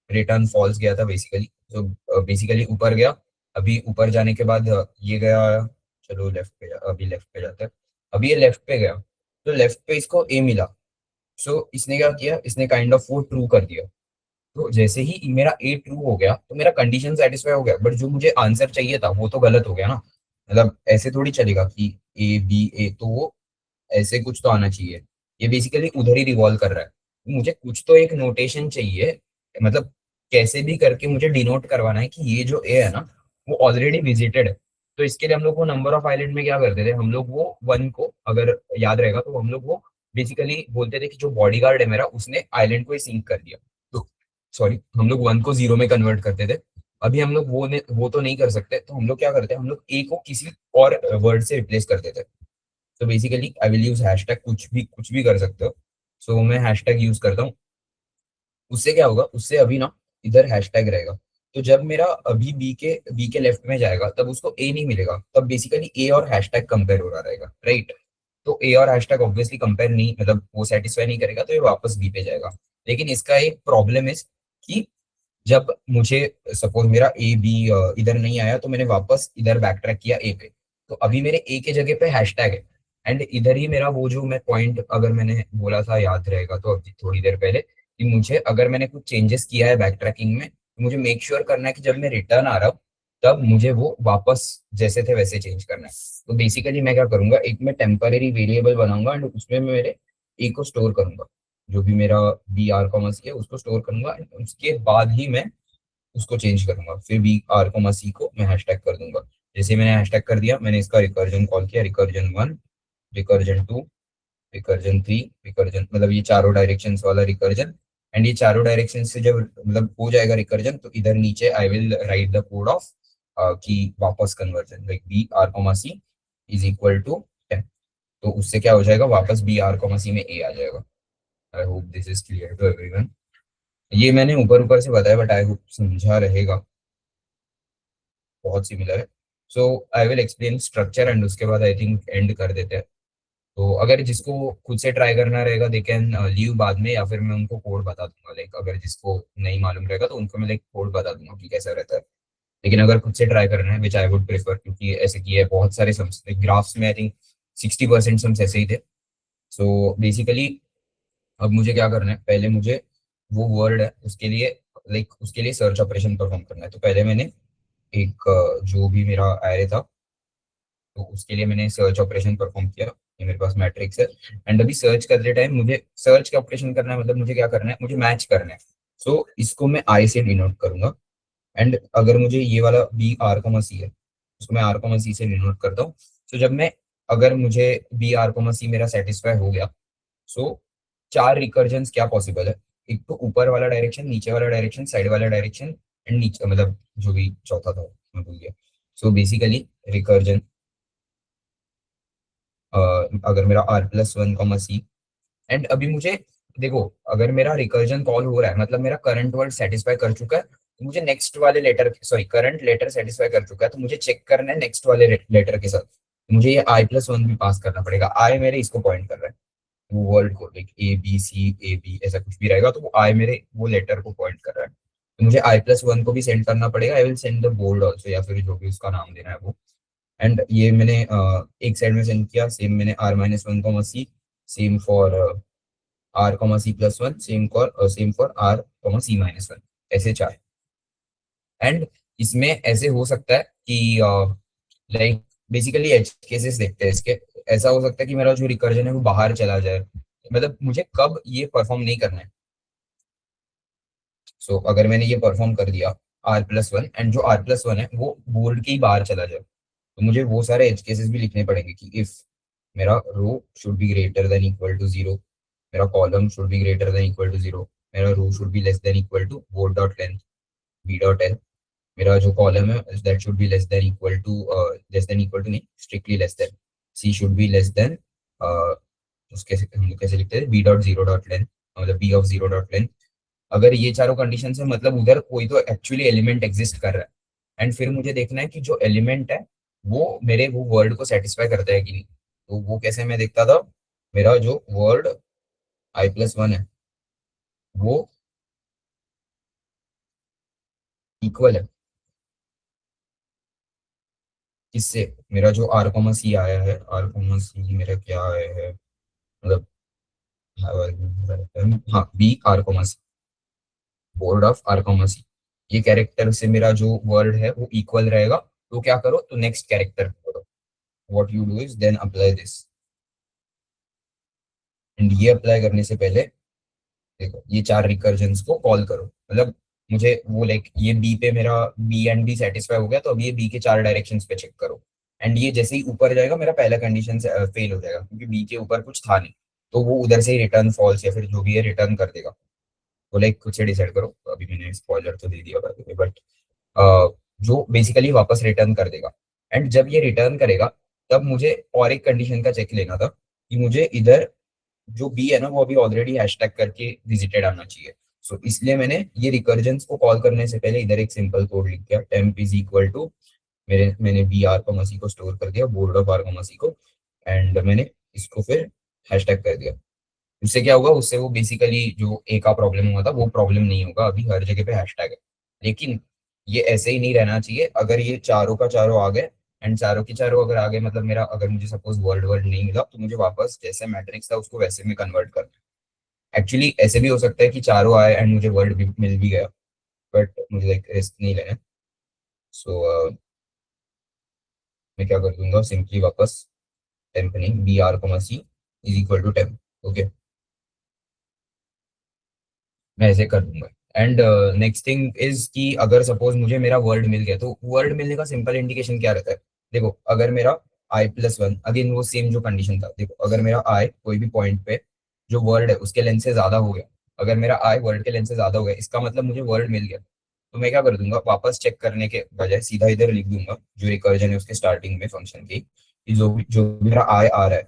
रिटर्न फॉल्स गया था बेसिकली, तो बेसिकली ऊपर गया, अभी ऊपर जाने के बाद ये गया, चलो लेफ्ट पे अभी लेफ्ट पे जाता है, अभी ये लेफ्ट पे गया, तो लेफ्ट पे इसको ए मिला, सो इसने क्या किया, इसने काइंड ऑफ वो ट्रू कर दिया, तो जैसे ही मेरा ए ट्रू हो गया तो मेरा कंडीशन सेटिस्फाई हो गया, बट जो मुझे आंसर चाहिए था वो तो गलत हो गया ना, मतलब ऐसे थोड़ी चलेगा कि ए बी ए, तो वो ऐसे कुछ तो आना चाहिए, ये बेसिकली उधर ही रिवॉल्व कर रहा है, तो मुझे कुछ तो एक नोटेशन चाहिए, मतलब कैसे भी करके मुझे डिनोट करवाना है कि ये जो ए है ना वो ऑलरेडी विजिटेड है। तो इसके लिए हम लोग वो नंबर ऑफ आइलैंड में क्या करते थे, हम लोग वो वन को, अगर याद रहेगा तो हम लोग वो बेसिकली बोलते थे कि जो बॉडीगार्ड है मेरा उसने आइलैंड को ही सिंक कर दिया, तो सॉरी, हम लोग वन को जीरो में कन्वर्ट करते थे। अभी हम लोग वो तो नहीं कर सकते, तो हम लोग क्या करते हैं, हम लोग ए को किसी और वर्ड से रिप्लेस कर देते हैं, तो basically I will use hashtag, कुछ भी कर सकते हो, सो मैं हैशटैग यूज करता हूँ। उससे क्या होगा, उससे अभी ना इधर हैशटैग रहेगा, तो जब मेरा अभी बी के लेफ्ट में जाएगा तब उसको ए नहीं मिलेगा, तब बेसिकली ए और हैशटैग कंपेयर हो रहा रहेगा, राइट। तो ए और हैशटैग ऑब्वियसली कंपेयर नहीं, मतलब वो सेटिस्फाई नहीं करेगा, तो ये वापस बी पे जाएगा। लेकिन इसका एक प्रॉब्लम है कि जब मुझे सपोज मेरा ए बी इधर नहीं आया, तो मैंने वापस इधर बैक ट्रैक किया ए पे, तो अभी मेरे ए के जगह पे हैशटैग है, एंड इधर ही मेरा वो जो मैं पॉइंट अगर मैंने बोला था याद रहेगा तो अभी थोड़ी देर पहले, कि मुझे अगर मैंने कुछ चेंजेस किया है बैक ट्रैकिंग में, तो मुझे मेक श्योर करना है कि जब मैं रिटर्न आ रहा हूँ तब मुझे वो वापस जैसे थे वैसे चेंज करना है। तो बेसिकली मैं क्या करूंगा, एक मैं टेम्पररी वेरिएबल बनाऊंगा एंड उसमें मैं मेरे ए को स्टोर करूंगा, जो भी मेरा b r, c है उसको स्टोर करूंगा, and उसके बाद ही मैं उसको चेंज करूंगा, फिर b r, c को मैं हैशटैग कर दूंगा। जैसे मैंने हैशटैग कर दिया, मैंने इसका रिकर्जन कॉल किया, रिकर्जन 1, रिकर्जन 2, रिकर्जन 3, रिकर्जन मतलब ये चारों डायरेक्शन वाला रिकर्जन, एंड ये चारों डायरेक्शन से जब मतलब हो जाएगा रिकर्जन, तो इधर नीचे I will write the code of की वापस conversion, like b r, c is equal to 10, तो उससे क्या हो जाएगा, वापस b r, c में a आ जाएगा। I hope this is clear to everyone. ये मैंने ऊपर ऊपर से बताया, बट आई होप समझा रहेगा, बहुत सिमिलर है। So I will explain structure and उसके बाद आई थिंक एंड कर देते हैं। तो अगर जिसको खुद से ट्राई करना रहेगा दे कैन लीव बाद में, या फिर मैं उनको कोड बता दूंगा, लाइक अगर जिसको नहीं मालूम रहेगा तो उनको मैं लाइक कोड बता दूंगा कि कैसा रहता है। लेकिन अगर खुद से ट्राई करना है विच आई वुड प्रेफर, क्योंकि ऐसे किए है बहुत सारे सम्स ग्राफ्स में, आई थिंक 60% सम्स ऐसे ही थे। सो बेसिकली अब मुझे क्या करना है, पहले मुझे वो वर्ड है उसके लिए, लाइक उसके लिए सर्च ऑपरेशन परफॉर्म करना है। तो पहले मैंने एक जो भी मेरा एरे था, तो उसके लिए मैंने सर्च ऑपरेशन परफॉर्म किया। ये मेरे पास मैट्रिक्स है। एंड अभी सर्च करते टाइम मुझे सर्च का ऑपरेशन करना है, मतलब मुझे क्या करना है, मुझे मैच करना है। सो इसको मैं आई से डिनोट करूंगा। एंड अगर मुझे ये वाला बी आर कॉमा सी है, उसको मैं आर कॉमा सी से डिनोट करता हूँ। तो जब मैं, अगर मुझे बी आर कॉमा सी मेरा सेटिस्फाई हो गया, सो चार रिकर्जन्स क्या पॉसिबल है। एक तो ऊपर वाला डायरेक्शन, नीचे वाला डायरेक्शन, साइड वाला डायरेक्शन, एंड नीचे मतलब जो भी चौथा था मैं भूल गया। सो बेसिकली रिकर्जन, अगर मेरा R plus one comma C, and अभी मुझे देखो, अगर मेरा रिकर्जन कॉल हो रहा है मतलब मेरा करंट वर्ड सेटिस्फाई कर चुका है, तो मुझे नेक्स्ट वाले letter, sorry current letter satisfy कर चुका है, तो मुझे चेक करना है नेक्स्ट वाले लेटर के साथ। तो मुझे ये आई प्लस वन भी पास करना पड़ेगा। आई मेरे इसको पॉइंट कर रहा है, वो वर्ड को, like A B C A B ऐसा कुछ भी रहेगा, तो वो आई मेरे वो लेटर को पॉइंट कर रहा है। तो मुझे आई प्लस वन को भी सेंड करना पड़ेगा। I will send the board also, या फिर जो भी उसका नाम देना है वो। एंड ये मैंने एक साइड में सेंड किया, सेम मैंने R minus one comma C, same for R comma C plus one, same for R comma C minus one, ऐसे चार। एंड इसमें ऐसे हो सकता है कि लाइक बेसिकली एज केसेस देखते हैं इसके। ऐसा हो सकता है कि मेरा जो रिकर्जन है वो बाहर चला जाए, मतलब मुझे कब ये परफॉर्म नहीं करना है। सो अगर मैंने ये परफॉर्म कर दिया आर प्लस वन, एंड जो आर प्लस वन है वो बोर्ड के ही बाहर चला जाए, तो मुझे वो सारे एज केसेस भी लिखने पड़ेंगे कि इफ मेरा row should be greater than equal to zero, मेरा column should be greater than equal to zero, मेरा row should be less than equal to board dot length B dot L, मेरा जो column है that should be less than equal to नहीं, strictly less than, C should be less than, उसके हम लोग कैसे लिखते हैं, B dot zero dot length, मतलब B of zero dot length. अगर ये चारों कंडीशन है, मतलब उधर कोई तो एक्चुअली एलिमेंट एग्जिस्ट कर रहा है। एंड फिर मुझे देखना है कि जो एलिमेंट है वो मेरे वो वर्ड को सेटिस्फाई करता है कि नहीं। तो वो कैसे मैं देखता था, मेरा जो वर्ड आई प्लस वन है वो इक्वल है किससे, मेरा जो आर कॉमा सी आया है, आर कॉमा सी मेरा क्या आया है, मतलब हाँ B R comma C, board of R comma C, ये कैरेक्टर से मेरा जो वर्ड है वो इक्वल रहेगा। तो क्या करो, तो नेक्स्ट कैरेक्टर करो, what you do is then apply this. And ये अप्लाई करने से पहले देखो ये चार रिकर्जन्स को कॉल करो, मतलब मुझे वो लाइक ये बी पे मेरा बी एंड बी सेटिस्फाई हो गया, तो अब ये बी के चार डायरेक्शंस पे चेक करो। एंड ये जैसे ही ऊपर जाएगा मेरा पहला कंडीशन फेल हो जाएगा, क्योंकि बी के ऊपर कुछ था नहीं। तो वो उधर से ही रिटर्न फॉल्स या फिर जो भी है रिटर्न कर देगा। तो लाइक खुद से डिसाइड करो, अभी मैंने स्पॉइलर तो दे दिया बट जो बेसिकली वापस रिटर्न कर देगा। एंड जब ये रिटर्न करेगा, तब मुझे और एक कंडीशन का चेक लेना था कि मुझे इधर जो बी है ना वो अभी ऑलरेडी हैशटैग करके विजिटेड आना चाहिए। सो इसलिए मैंने ये रिकर्जन्स को कॉल करने से पहले इधर एक सिंपल कोड लिख दिया, टेम्प इज इक्वल टू, मैंने बी आर कॉमा सी को स्टोर कर दिया, बोर्ड ऑफ आर कॉमा सी को, एंड मैंने इसको फिर हैशटैग कर दिया। उससे क्या होगा, उससे वो बेसिकली जो ए का प्रॉब्लम हुआ था वो प्रॉब्लम नहीं होगा, अभी हर जगह पे हैशटैग है। लेकिन ये ऐसे ही नहीं रहना चाहिए, अगर ये चारों का चारों आ गए, एंड चारों की चारों अगर आ गए, मतलब मेरा अगर मुझे सपोज वर्ड वर्ड नहीं मिला, तो मुझे वापस जैसे मैट्रिक्स था उसको वैसे में कन्वर्ट कर। एक्चुअली ऐसे भी हो सकता है कि चारों आए एंड मुझे वर्ड भी मिल भी गया, बट मुझे लाइक रिस्क नहीं लेना। सो मैं क्या कर दूंगा, सिंपली वापस टेम्प नहीं, B R comma C is equal to temp. Okay, मैं ऐसे कर दूंगा। एंड नेक्स्ट थिंग इज कि अगर सपोज मुझे मेरा वर्ड मिल गया, तो वर्ड मिलने का सिंपल इंडिकेशन क्या रहता है। देखो अगर मेरा आई प्लस वन, अगेन वो सेम जो कंडीशन था, देखो अगर मेरा आई कोई भी पॉइंट पे जो वर्ड है उसके लेंथ से ज्यादा हो गया, अगर मेरा आई वर्ड के लेंथ से ज्यादा हो गया, इसका मतलब मुझे वर्ड मिल गया। तो मैं क्या कर दूंगा, वापस चेक करने के बजाय सीधा इधर लिख दूंगा जो रिकर्जन है उसके स्टार्टिंग में फंक्शन की, कि जो भी मेरा आई आ रहा है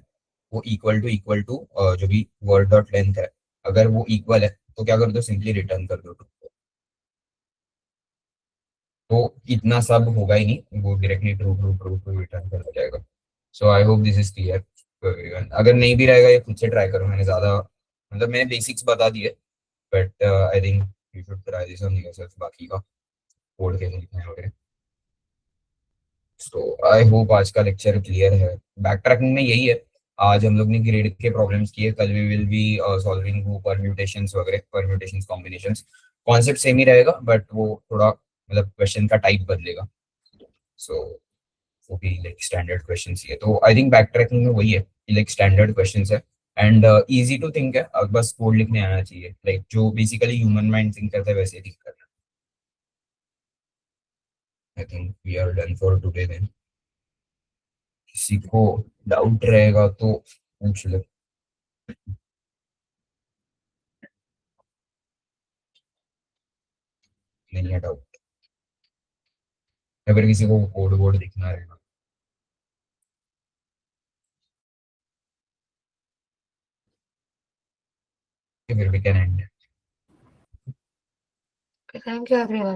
वो इक्वल टू जो भी वर्ड डॉट लेंथ है, अगर वो इक्वल है तो क्या कर दो, सिंपली रिटर्न कर दो। तो इतना सब होगा ही नहीं, वो directly true true true true return कर जाएगा। So I hope this is clear. अगर नहीं भी रहेगा ये खुद से ट्राई करो, मैंने ज्यादा मतलब मैंने बेसिक्स बता दिए, but I think you should try this on yourself, बाकी का कोड कैसे लिखना है वगैरह। सो आई होप आज का लेक्चर क्लियर है। बैक ट्रैकिंग में यही है, आज हम लोग ने ग्रेड के प्रॉब्लम्स किए, कल वी विल बी सॉल्विंग वो परम्यूटेशंस वगैरह, परम्यूटेशंस कॉम्बिनेशंस। कॉन्सेप्ट सेम ही रहेगा बट वो थोड़ा मतलब क्वेश्चन का टाइप बदलेगा। सो वो भी लाइक स्टैंडर्ड क्वेश्चंस ही है, तो आई थिंक बैक ट्रैकिंग में वही है कि लाइक स्टैंडर्ड क्वेश्चंस है एंड इजी टू थिंक है, अब बस कोड लिखने आना चाहिए, लाइक जो बेसिकली ह्यूमन माइंड थिंक करता है वैसे ही थिंक करना। I think we are done for today then. किसी को डाउट रहेगा तो पूछ ले। नहीं है डाउट, अगर किसी को कोड वोड दिखना रहेगा तो फिर भी can and. Thank you, everyone.